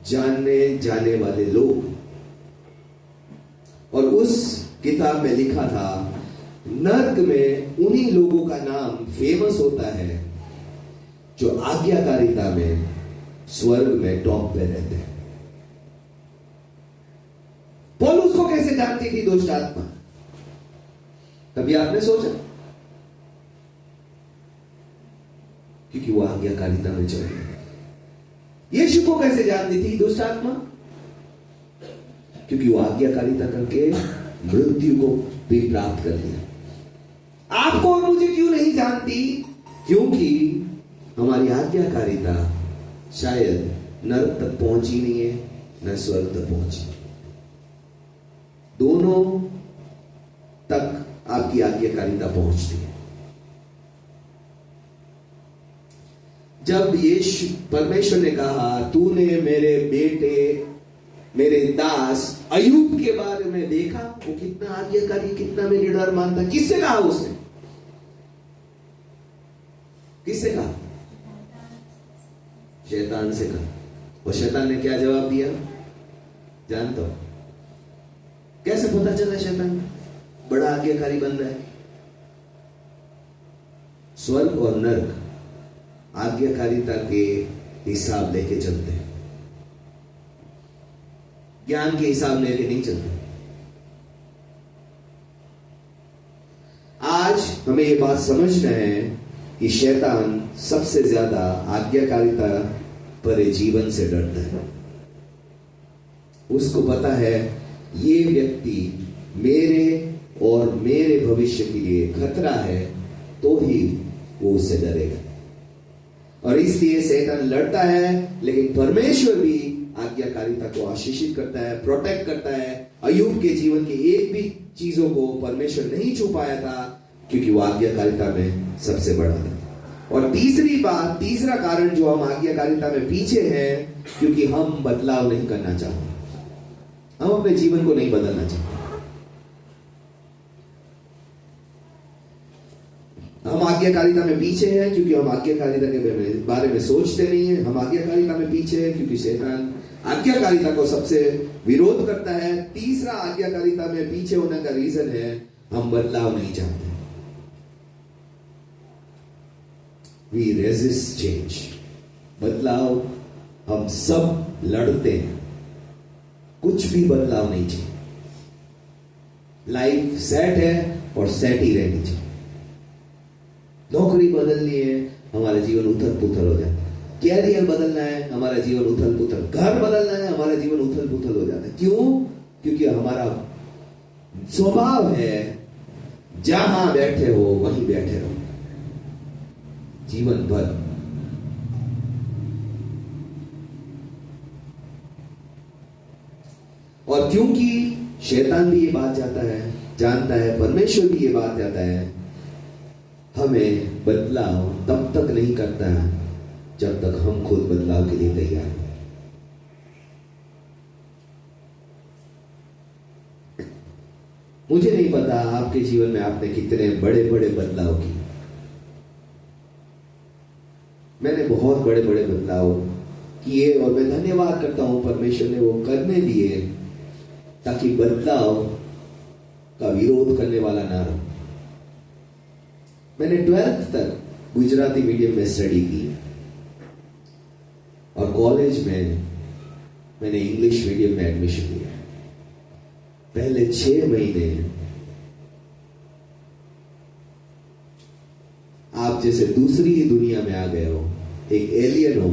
जानने जाने वाले लोग। और उस किताब में लिखा था, नर्क में उन्हीं लोगों का नाम फेमस होता है जो आज्ञाकारिता में स्वर्ग में टॉप पे रहते हैं। पौलुस को कैसे जानती थी दुष्ट आत्मा? कभी आपने सोचा? क्योंकि वो आज्ञाकारिता में चल रही है। यीशु को कैसे जानती थी दुष्ट आत्मा? क्योंकि वो आज्ञाकारिता करके मृत्यु को भी प्राप्त कर लिया। आपको और मुझे क्यों नहीं जानती? क्योंकि हमारी आज्ञाकारिता शायद नरक तक पहुंची नहीं है, न स्वर्ग तक पहुंची। दोनों तक आपकी आज्ञाकारिता पहुंचती है। जब यीशु परमेश्वर ने कहा, तूने मेरे बेटे, मेरे दास अय्यूब के बारे में देखा, वो कितना आज्ञाकारी, कितना मेरी डर मानता। किससे कहा उसने? किससे कहा? शैतान से कहा। और शैतान ने क्या जवाब दिया जानता हो? कैसे पता चला शैतान बड़ा आज्ञाकारी बन रहा है? स्वर्ग और नरक आज्ञाकारिता के हिसाब लेके चलते हैं, ज्ञान के हिसाब लेके नहीं चलते। आज हमें यह बात समझना है कि शैतान सबसे ज्यादा आज्ञाकारिता पर जीवन से डरता है। उसको पता है ये व्यक्ति मेरे और मेरे भविष्य के लिए खतरा है, तो ही वो उससे डरेगा। और इसलिए शैतान लड़ता है, लेकिन परमेश्वर भी आज्ञाकारिता को आशीषित करता है, प्रोटेक्ट करता है। अय्यूब के जीवन की एक भी चीजों को परमेश्वर नहीं छुपाया था, क्योंकि वो आज्ञाकारिता में सबसे बड़ा था। और तीसरी बात, तीसरा कारण जो हम आज्ञाकारिता में पीछे हैं, क्योंकि हम बदलाव नहीं करना चाहते, हम अपने जीवन को नहीं बदलना चाहते। आज्ञाकारिता में पीछे हैं क्योंकि हम आज्ञाकारिता के बारे में सोचते नहीं है। हम आज्ञाकारिता में पीछे हैं क्योंकि शैतान आज्ञाकारिता को सबसे विरोध करता है। तीसरा आज्ञाकारिता में पीछे होने का रीजन है हम बदलाव नहीं चाहते। We resist change. बदलाव हम सब लड़ते हैं, कुछ भी बदलाव नहीं चाहिए। लाइफ सेट है और सेट ही रहनी चाहिए। नौकरी बदलनी है, हमारा जीवन उथल पुथल हो जाता है। कैरियर बदलना है, हमारा जीवन उथल पुथल। घर बदलना है, हमारा जीवन उथल पुथल हो जाता है। क्यों? क्योंकि हमारा स्वभाव है जहां बैठे हो वहीं बैठे रहो जीवन भर। और क्योंकि शैतान भी ये बात जानता है, परमेश्वर भी ये बात जानता है, हमें बदलाव तब तक नहीं करता जब तक हम खुद बदलाव के लिए तैयार हैं। मुझे नहीं पता आपके जीवन में आपने कितने बड़े बड़े बदलाव किए। मैंने बहुत बड़े बड़े बदलाव किए और मैं धन्यवाद करता हूं परमेश्वर ने वो करने दिए ताकि बदलाव का विरोध करने वाला ना रहो। मैंने 12th तक गुजराती मीडियम में स्टडी की और कॉलेज में मैंने इंग्लिश मीडियम में एडमिशन लिया। पहले 6 महीने आप जैसे दूसरी ही दुनिया में आ गए हो, एक एलियन हो,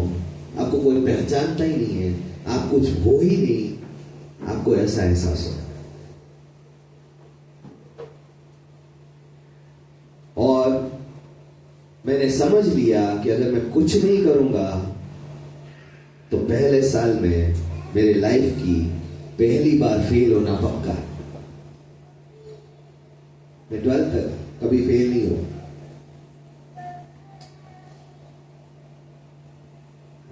आपको कोई पहचानता ही नहीं है, आप कुछ हो ही नहीं, आपको ऐसा एहसास हो। और मैंने समझ लिया कि अगर मैं कुछ नहीं करूंगा तो पहले साल में मेरे लाइफ की पहली बार फेल होना पक्का है। मैं 12th तक कभी फेल नहीं हुआ।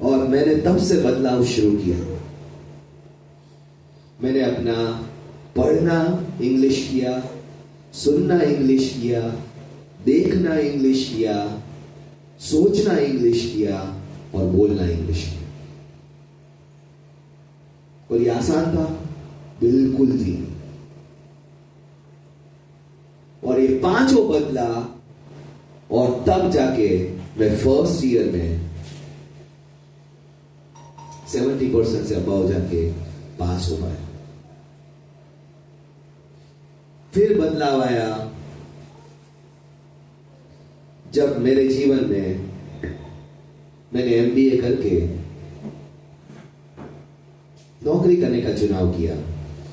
और मैंने तब से बदलाव शुरू किया। मैंने अपना पढ़ना इंग्लिश किया, सुनना इंग्लिश किया, देखना इंग्लिश किया, सोचना इंग्लिश किया और बोलना इंग्लिश किया। और ये आसान था? बिल्कुल भी। और ये पांचों बदला और तब जाके मैं फर्स्ट ईयर में 70% से अबाव जाके पास हो पाया। फिर बदलाव आया जब मेरे जीवन में मैंने MBA करके नौकरी करने का चुनाव किया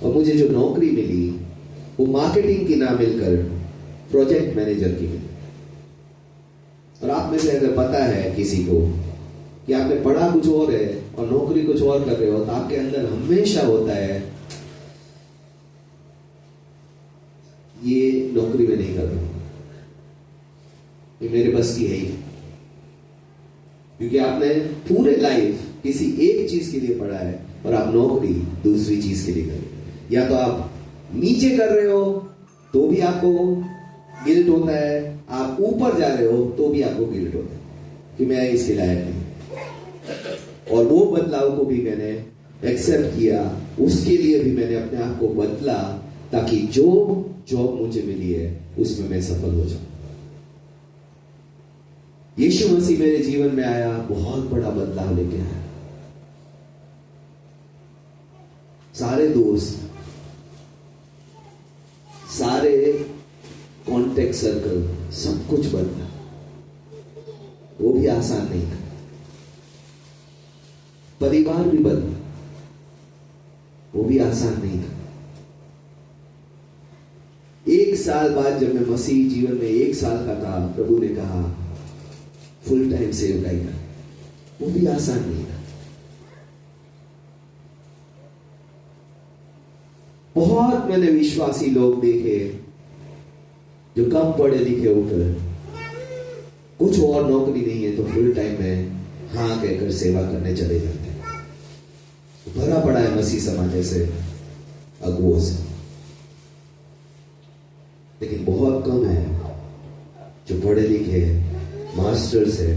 और मुझे जो नौकरी मिली वो मार्केटिंग की ना मिलकर प्रोजेक्ट मैनेजर की मिली। और आप में से अगर पता है किसी को कि आपने पढ़ा कुछ और है और नौकरी कुछ और कर रहे हो तो आपके अंदर हमेशा होता है ये नौकरी में नहीं कर रहा, ये मेरे बस की है ही। क्योंकि आपने पूरे लाइफ किसी एक चीज के लिए पढ़ा है और आप नौकरी दूसरी चीज के लिए कर रहे हो। या तो आप नीचे कर रहे हो तो भी आपको गिल्ट होता है, आप ऊपर जा रहे हो तो भी आपको गिल्ट होता है कि मैं इसके लायक नहीं। और वो बदलाव को भी मैंने एक्सेप्ट किया, उसके लिए भी मैंने अपने आप को बदला ताकि जो जॉब मुझे मिली है उसमें मैं सफल हो जाऊं। यीशु मसीह मेरे जीवन में आया, बहुत बड़ा बदलाव लेके आया। सारे दोस्त, सारे कॉन्टेक्ट सर्कल, सब कुछ बदला। वो भी आसान नहीं था। परिवार भी बदला, वो भी आसान नहीं था। 1 साल बाद जब मैं मसीह जीवन में 1 साल का था, प्रभु ने कहा फुल टाइम सेवकाई कर, वो भी आसान नहीं था। बहुत मैंने विश्वासी लोग देखे जो कम पढ़े लिखे होकर कुछ और नौकरी नहीं है तो फुल टाइम में हाँ कहकर सेवा करने चले जाते हैं। भरा पड़ा है मसीह समाज ऐसे अगुओं से, लेकिन बहुत कम है जो पढ़े लिखे हैं, मास्टर्स है,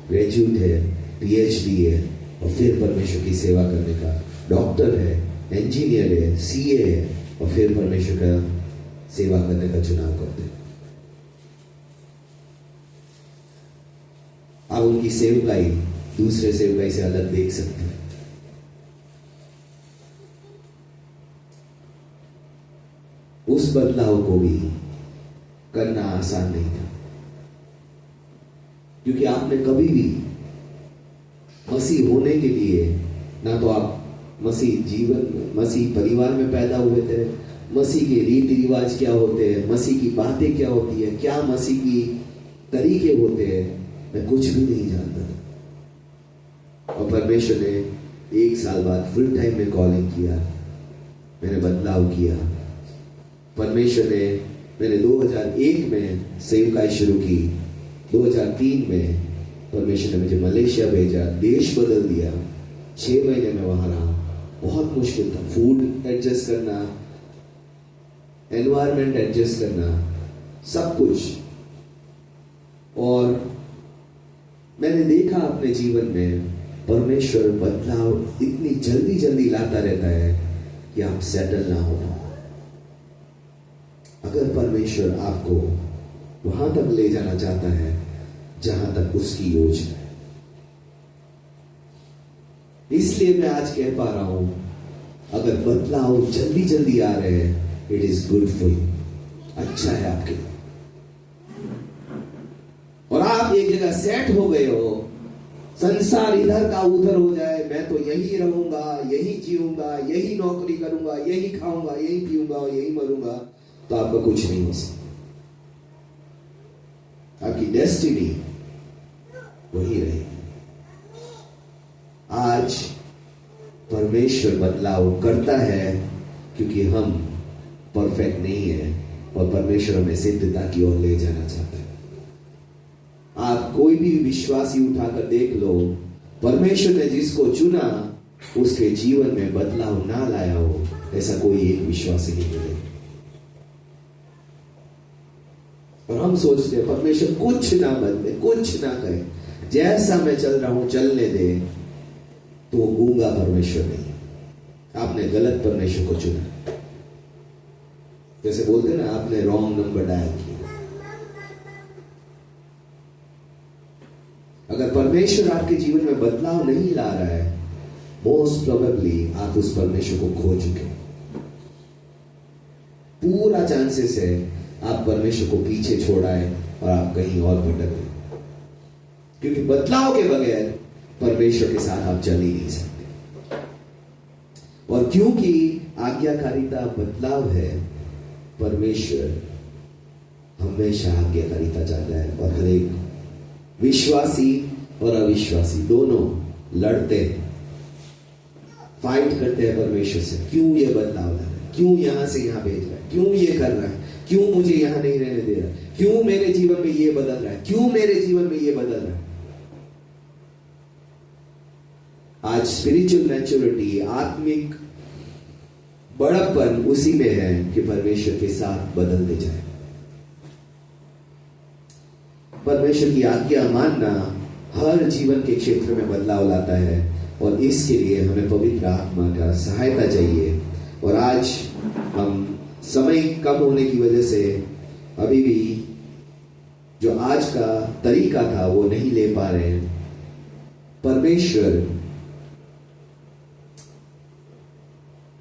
ग्रेजुएट है, पीएचडी है, और फिर परमेश्वर की सेवा करने का, डॉक्टर है, इंजीनियर है, सीए है, और फिर परमेश्वर का सेवा करने का चुनाव करते हैं। आप उनकी सेवकाई दूसरे सेवकाई से अलग देख सकते हैं। उस बदलाव को भी करना आसान नहीं था, क्योंकि आपने कभी भी मसीह होने के लिए ना तो आप मसीह परिवार में पैदा हुए थे, मसीह के रीति रिवाज क्या होते हैं, मसीह की बातें क्या होती है, क्या मसीह की तरीके होते हैं, मैं कुछ भी नहीं जानता था। और परमेश्वर ने 1 साल बाद फुल टाइम में कॉलिंग किया, मैंने बदलाव किया। परमेश्वर ने, मैंने 2001 में सेवकाई शुरू की, 2003 में परमेश्वर ने मुझे मलेशिया भेजा, देश बदल दिया, 6 महीने में वहां रहा। बहुत मुश्किल था, फूड एडजस्ट करना, एनवायरनमेंट एडजस्ट करना, सब कुछ। और मैंने देखा अपने जीवन में परमेश्वर बदलाव इतनी जल्दी जल्दी लाता रहता है कि आप सेटल ना हो। अगर परमेश्वर आपको वहां तक ले जाना चाहता है जहां तक उसकी योजना है, इसलिए मैं आज कह पा रहा हूं, अगर बदलाव जल्दी जल्दी आ रहे हैं, it is good for you, अच्छा है आपके लिए। और आप एक जगह सेट हो गए हो, संसार इधर का उधर हो जाए, मैं तो यही रहूंगा, यही जीऊंगा, यही नौकरी करूंगा, यही खाऊंगा, यही पीऊंगा और यही मरूंगा, तो आपका कुछ नहीं हो सकता। आपकी डेस्टिनी वही रहेगी। आज परमेश्वर बदलाव करता है क्योंकि हम परफेक्ट नहीं है, और परमेश्वर हमें सिद्धता की ओर ले जाना चाहता है। आप कोई भी विश्वासी उठाकर देख लो, परमेश्वर ने जिसको चुना उसके जीवन में बदलाव ना लाया हो, ऐसा कोई एक विश्वासी नहीं मिलेगा। और हम सोचते हैं परमेश्वर कुछ ना बदले, कुछ ना करे, जैसा मैं चल रहा हूं चलने दे, तो वो गूंगा परमेश्वर नहीं। आपने गलत परमेश्वर को चुना। जैसे बोलते ना, आपने रॉन्ग नंबर डायल किया। अगर परमेश्वर आपके जीवन में बदलाव नहीं ला रहा है, मोस्ट प्रोबेबली आप उस परमेश्वर को खो चुके। पूरा चांसेस है आप परमेश्वर को पीछे छोड़ाए और आप कहीं और भटक गए, क्योंकि बदलाव के बगैर परमेश्वर के साथ आप चल ही नहीं सकते। और क्योंकि आज्ञाकारिता बदलाव है, परमेश्वर हमेशा आज्ञाकारिता चाहता है। और हर एक विश्वासी और अविश्वासी दोनों लड़ते हैं, फाइट करते हैं परमेश्वर से। क्यों ये बदलाव ला रहा है, क्यों यहां से यहां भेज रहा है, क्यों ये कर रहा है, क्यों मुझे यहां नहीं रहने दे रहा, क्यों मेरे जीवन में ये बदल रहा है, क्यों मेरे जीवन में ये बदल रहा है। आज स्पिरिचुअल मैच्योरिटी, आत्मिक बड़प्पन उसी में है कि परमेश्वर के साथ बदलते जाए। परमेश्वर की आज्ञा मानना हर जीवन के क्षेत्र में बदलाव लाता है, और इसके लिए हमें पवित्र आत्मा का सहायता चाहिए। और आज हम समय कम होने की वजह से अभी भी जो आज का तरीका था वो नहीं ले पा रहे हैं। परमेश्वर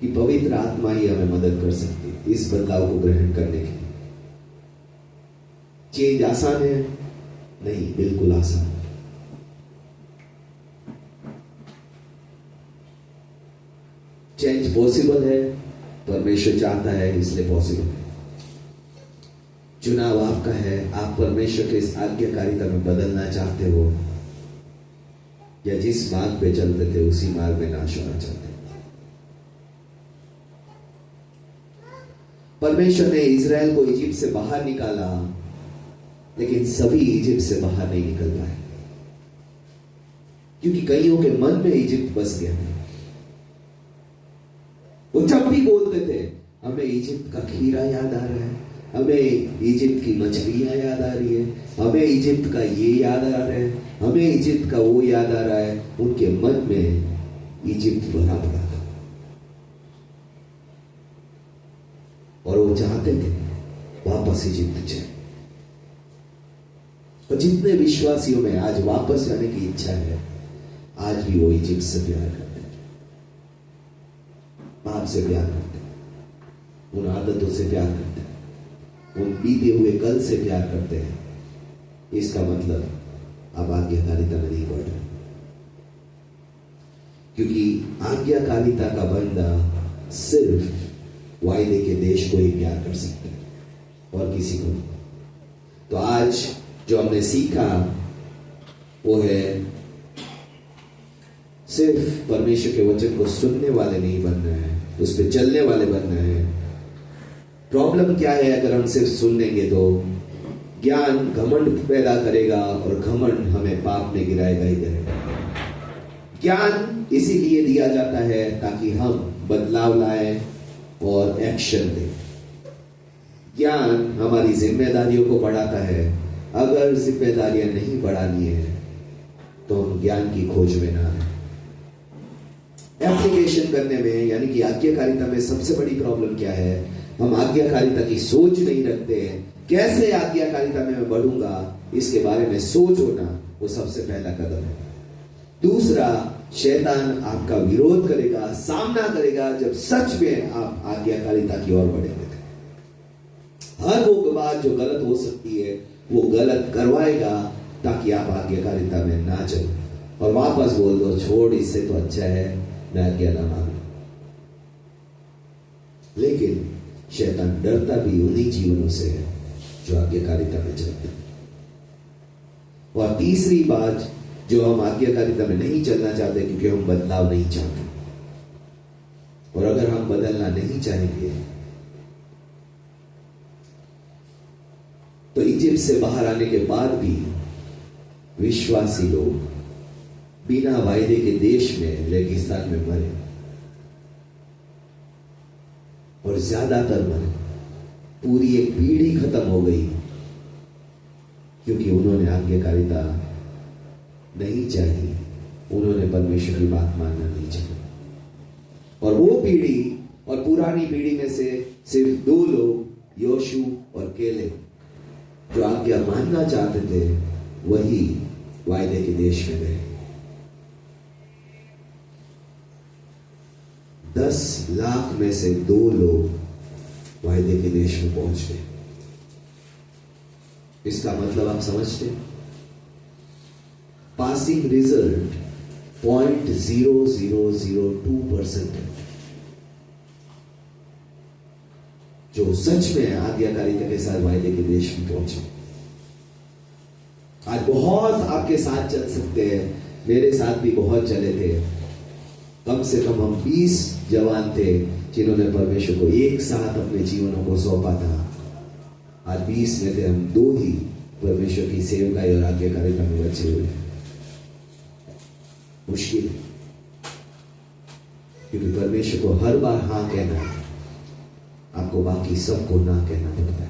की पवित्र आत्मा ही हमें मदद कर सकती है इस बदलाव को ग्रहण करने के लिए। चेंज आसान है? नहीं, बिल्कुल आसान। चेंज पॉसिबल है, परमेश्वर चाहता है इसलिए पॉसिबल है। चुनाव आपका है, आप परमेश्वर के इस आज्ञाकारिता में बदलना चाहते हो, या जिस मार्ग पे चलते थे उसी मार्ग में नाश होना चाहते हो। परमेश्वर ने इजराइल को इजिप्ट से बाहर निकाला, लेकिन सभी इजिप्ट से बाहर नहीं निकल पाए, क्योंकि कईयों के मन में इजिप्ट बस गया था। वो जब भी बोलते थे, हमें इजिप्ट का खीरा याद आ रहा है, हमें इजिप्ट की मछलियां याद आ रही है, हमें इजिप्ट का ये याद आ रहा है, हमें इजिप्ट का वो याद आ रहा है। उनके मन में इजिप्ट भरा पड़ा था और वो चाहते थे वापस इजिप्त जाए। और जितने विश्वासियों में आज वापस जाने की इच्छा है, आज भी वो इजिप्ट से प्यार करते हैं, पाप से प्यार करते हैं, उन आदतों से प्यार करते हैं, उन बीते हुए कल से प्यार करते हैं। इसका मतलब आप आज्ञाकारिता में नहीं बढ़ रहे, क्योंकि आज्ञाकारिता का बंदा सिर्फ वायदे के देश को ही प्यार कर सकता है और किसी को नहीं। तो आज जो हमने सीखा वो है सिर्फ परमेश्वर के वचन को सुनने वाले नहीं बनना है, उस पर चलने वाले बनना है। प्रॉब्लम क्या है? अगर हम सिर्फ सुन लेंगे तो ज्ञान घमंड पैदा करेगा और घमंड हमें पाप में गिराएगा ही गिराएगा। ज्ञान इसीलिए दिया जाता है ताकि हम बदलाव लाएं और एक्शन दें। ज्ञान हमारी जिम्मेदारियों को बढ़ाता है। अगर जिम्मेदारियां नहीं बढ़ानी है तो हम ज्ञान की खोज में ना रहें। एप्लीकेशन करने में यानी कि आज्ञाकारिता में सबसे बड़ी प्रॉब्लम क्या है? हम आज्ञाकारिता की सोच नहीं रखते हैं। कैसे आज्ञाकारिता में मैं बढ़ूंगा, इसके बारे में सोच होना वो सबसे पहला कदम है। दूसरा, शैतान आपका विरोध करेगा, सामना करेगा जब सच में आप आज्ञाकारिता की ओर बढ़ेंगे। हर वो बात जो गलत हो सकती है वो गलत करवाएगा ताकि आप आज्ञाकारिता में ना चलें और वापस बोल दो, छोड़, इससे तो अच्छा है मैं आज्ञा ना मानूं। लेकिन शैतान डरता भी उन्हीं जीवनों से है जो आज्ञाकारिता में चलते हैं। और तीसरी बात, जो हम आज्ञाकारिता में नहीं चलना चाहते क्योंकि हम बदलाव नहीं चाहते। और अगर हम बदलना नहीं चाहेंगे तो इजिप्ट से बाहर आने के बाद भी विश्वासी लोग बिना वायदे के देश में रेगिस्तान में मरे और ज्यादातर मरे। पूरी एक पीढ़ी खत्म हो गई क्योंकि उन्होंने आज्ञाकारिता नहीं चाही, उन्होंने परमेश्वर की बात मानना नहीं चाही। और वो पीढ़ी और पुरानी पीढ़ी में से सिर्फ 2 लोग, योशू और केलेब, जो आज्ञा मानना चाहते थे, वही वायदे के देश में गए। 10 लाख में से 2 लोग वायदे के देश में पहुंच गए। इसका मतलब आप समझते? पासिंग रिजल्ट 0.0002% है। जो सच में आज्ञाकारिता के साथ वायदे के देश में पहुंचे। आज बहुत आपके साथ चल सकते हैं, मेरे साथ भी बहुत चले थे। कम से कम हम 20 जवान थे जिन्होंने परमेश्वर को एक साथ अपने जीवनों को सौंपा था। आज 20 में से हम 2 ही परमेश्वर की सेवकाई और आज्ञाकारिता में बचे हुए। मुश्किल है क्योंकि परमेश्वर को हर बार हाँ कहना है, आपको बाकी सबको ना कहना पड़ता है।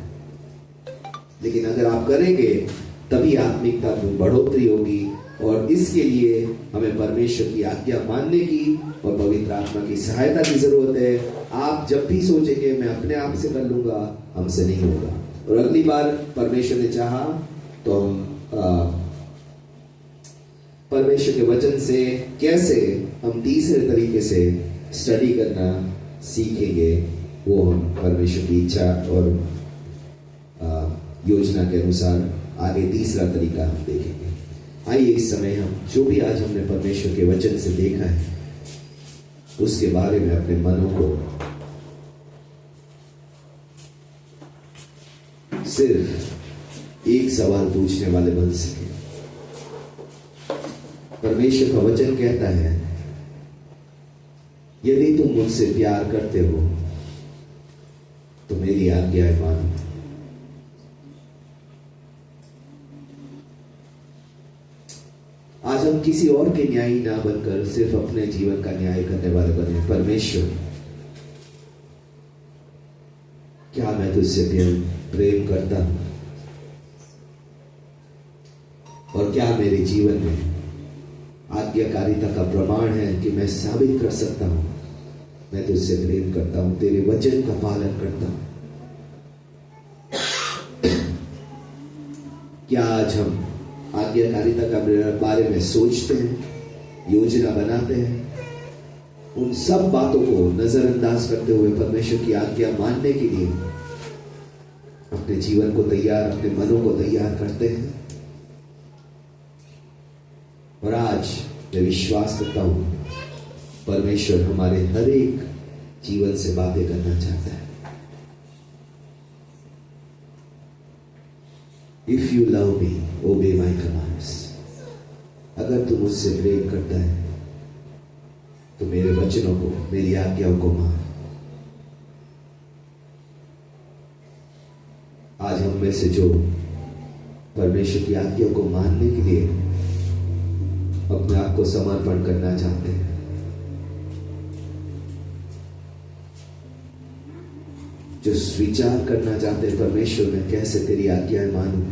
लेकिन अगर आप करेंगे तभी आत्मिकता में बढ़ोतरी होगी। और इसके लिए हमें परमेश्वर की आज्ञा मानने की और पवित्र आत्मा की सहायता की जरूरत है। आप जब भी सोचेंगे मैं अपने आप से कर लूंगा, हमसे नहीं होगा। और अगली बार परमेश्वर ने चाहा तो हम परमेश्वर के वचन से कैसे हम तीसरे तरीके से स्टडी करना सीखेंगे, वो हम परमेश्वर की इच्छा और योजना के अनुसार आगे तीसरा तरीका हम देखेंगे। आइए इस समय हम जो भी आज हमने परमेश्वर के वचन से देखा है उसके बारे में अपने मनों को सिर्फ एक सवाल पूछने वाले बन सके। परमेश्वर का वचन कहता है, यदि तुम मुझसे प्यार करते हो तो मेरी आज्ञाएं मानो। आज हम किसी और के न्यायी ना बनकर सिर्फ अपने जीवन का न्याय करने वाले बने। परमेश्वर, क्या मैं तुझसे प्रेम करता हूं? और क्या मेरे जीवन में आज्ञाकारिता का प्रमाण है कि मैं साबित कर सकता हूं मैं तुझसे प्रेम करता हूं, तेरे वचन का पालन करता हूं? क्या आज हम आज्ञाकारिता का बारे में सोचते हैं, योजना बनाते हैं, उन सब बातों को नजरअंदाज करते हुए परमेश्वर की आज्ञा मानने के लिए अपने जीवन को तैयार, अपने मनों को तैयार करते हैं? और आज मैं विश्वास करता हूं परमेश्वर हमारे हर एक जीवन से बातें करना चाहता है। इफ यू लव मी ओबे माई कमांड्स, अगर तू मुझसे प्रेम करता है तो मेरे वचनों को, मेरी आज्ञाओं को मान। आज हम में से जो परमेश्वर की आज्ञा को मानने के लिए अपने आप को समर्पण करना चाहते हैं, जो विचार करना चाहते हैं परमेश्वर मैं कैसे तेरी आज्ञाएं मानूं,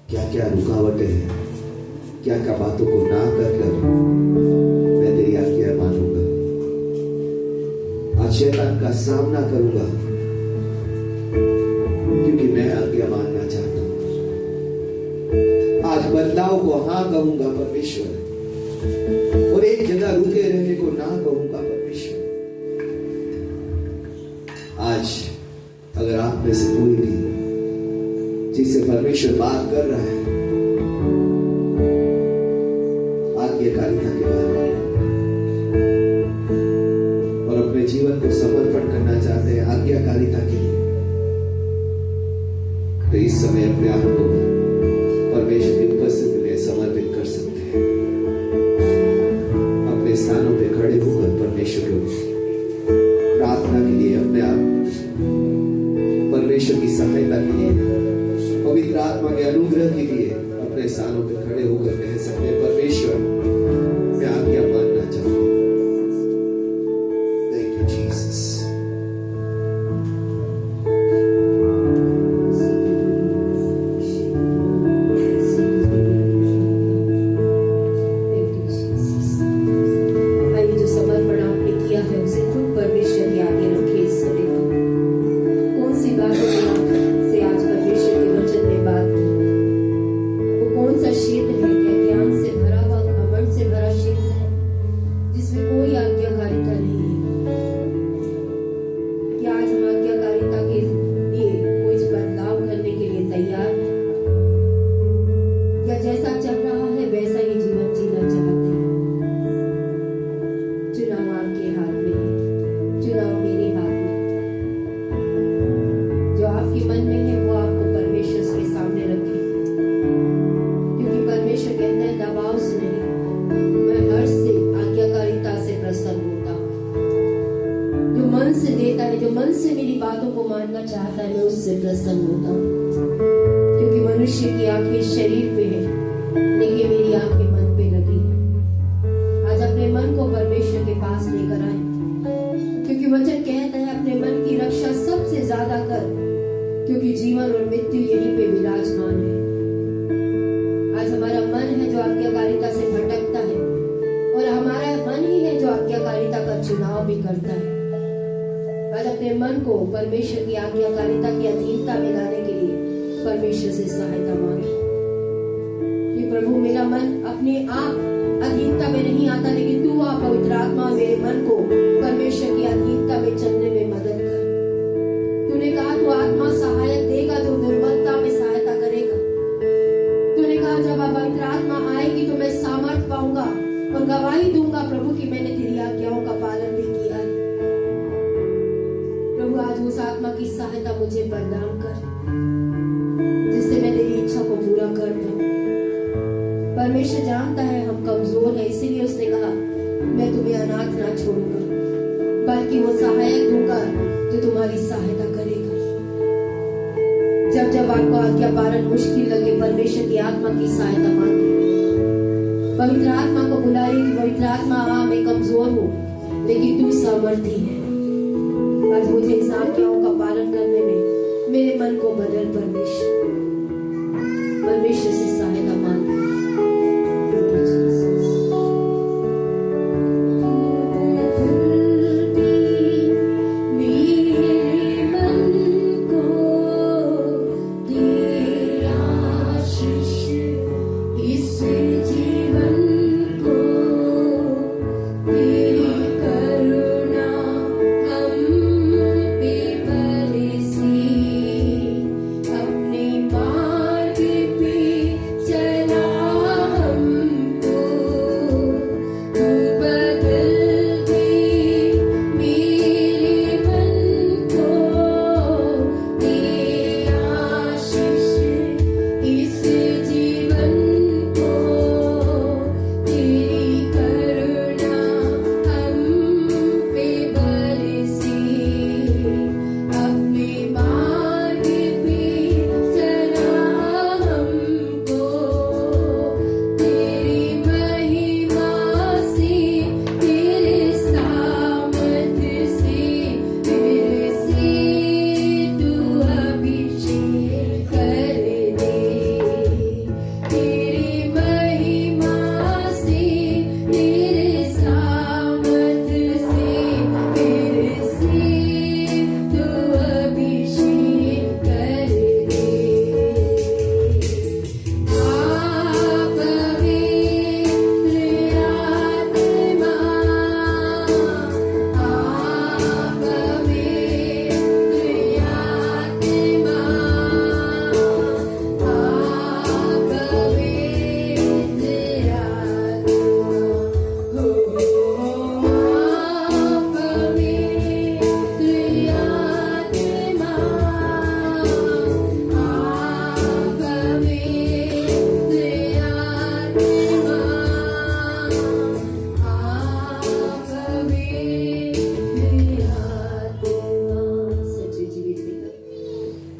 क्या क्या रुकावटें हैं, क्या क्या बातों को ना कर मैं तेरी आज्ञाएं मानूंगा, आज शैतान का सामना करूंगा क्योंकि मैं आज्ञा मानना चाहता हूं। आज बदलाव को हाँ कहूंगा परमेश्वर, और एक जगह रुके रहने को ना कहूंगा परमेश्वर। आज अगर आप में से कोई भी जिससे परमेश्वर बात कर रहा है आज्ञाकारिता के बारे में और अपने जीवन को समर्पण करना चाहते हैं आज्ञाकारिता के लिए, तो इस समय अपने आप को परमेश्वर की उपस्थिति में समर्पित कर सकते हैं। अपने स्थानों पे खड़े होकर परमेश्वर को प्रार्थना के लिए, अपने आप परमेश्वर की सहायता के लिए, पवित्र आत्मा के अनुग्रह के लिए अपने स्थानों पे खड़े होकर कह सकते हैं परमेश्वर मैं आज्ञा मानना चाहता हूं। Thank you Jesus. परमेश्वर की आज्ञाकारिता की अधीनता में लाने के लिए परमेश्वर से सहायता मांगे कि प्रभु मेरा मन अपने आप अधीनता में नहीं आता, लेकिन तू आप पवित्र आत्मा मेरे मन को परमेश्वर की अधीनता में चलने में मदद कर। तूने कहा तू आत्मा सहायक देगा जो दुर्बलता में सहायता करेगा। तूने कहा जब पवित्र आत्मा आएगी तो मैं सामर्थ पाऊंगा और गवाही दूंगा प्रभु की मैंने तेरी आज्ञाओं का पालन भी किया है। प्रभु आज उस आत्मा की सहायता मुझे प्रदान कर जिससे मैं तेरी इच्छा को पूरा कर पाऊं। परमेश्वर जानता है हम कमजोर हैं, इसीलिए उसने कहा मैं तुम्हें अनाथ ना छोड़ूंगा, बल्कि वो सहायक दूंगा जो तुम्हारी सहायता करेगा। जब जब आपको आज्ञा पालन मुश्किल लगे परमेश्वर की आत्मा की सहायता मांगे, पवित्र आत्मा को बुलाइए कि पवित्र आत्मा हाँ मैं कमजोर हूँ लेकिन तू सामर्थी है। आज मुझे इस आज्ञाओं का पालन करने में मेरे मन को बदल परमेश्वर, परमेश्वर से सहायता मांग।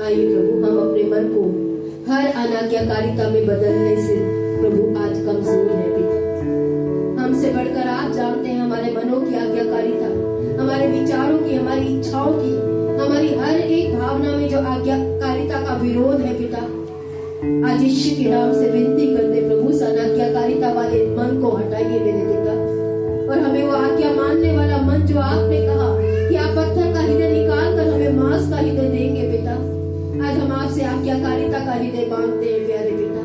आइए प्रभु, हम अपने मन को हर अनाज्ञाकारिता में बदलने से प्रभु आज कमजोर है पिता। हमसे बढ़कर आप जानते हैं हमारे मनों की आज्ञाकारिता, हमारे विचारों की, हमारी इच्छाओं की, हमारी हर एक भावना में जो आज्ञाकारिता का विरोध है पिता। आज यीशु के नाम से विनती करते प्रभु, उस अनाज्ञाकारिता वाले मन को हटाइए मेरे पिता, और हमें वो आज्ञा मानने वाला मन जो आपने कहा कि आप पत्थर का हृदय निकाल कर हमें मांस का हृदय देंगे पिता। आज हम आपसे आज्ञाकारिता का हृदय मांगते हैं प्यारे पिता।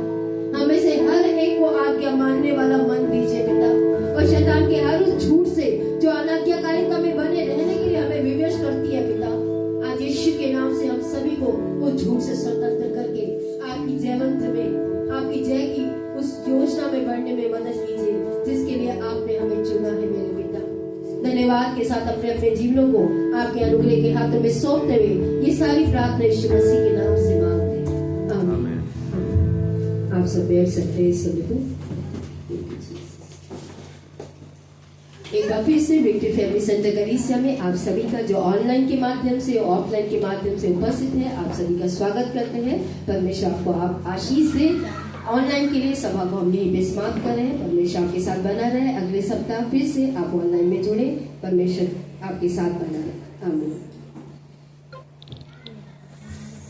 हमें से हर एक को आज्ञा मानने वाला मन दीजिए पिता, और शैतान के हर उस झूठ से जो अनाज्ञाकारिता में बने रहने के लिए हमें विवश करती है पिता, आज यीशु के नाम से हम सभी को उस झूठ से स्वतंत्र करके आपकी जयवंत में, आपकी जय की उस योजना में बढ़ने में मदद कीजिए जिसके लिए आपने हमें चुना है मेरे पिता। धन्यवाद के साथ अपने अपने जीवनों को आपके अनुग्रह के हाथों में सौंपते हुए ये सारी प्रार्थना यीशु मसीह के नाम से मांगते हैं, आमीन। आप सब बैठ सकते हैं सभी को। एक बार फिर से विक्ट्री फैमिली सेंटर गलीसिया में आप सभी का जो ऑनलाइन के माध्यम से ऑफलाइन के माध्यम से उपस्थित है, आप सभी का स्वागत करते हैं। परमेश्वर आपको आप आशीष दे। ऑनलाइन के लिए सभा को हम यहीं पे समाप्त कर रहे हैं। परमेश्वर आपके साथ बना रहे। अगले सप्ताह फिर से आप ऑनलाइन में जुड़े। परमेश्वर आपके साथ बना रहे। आमीन।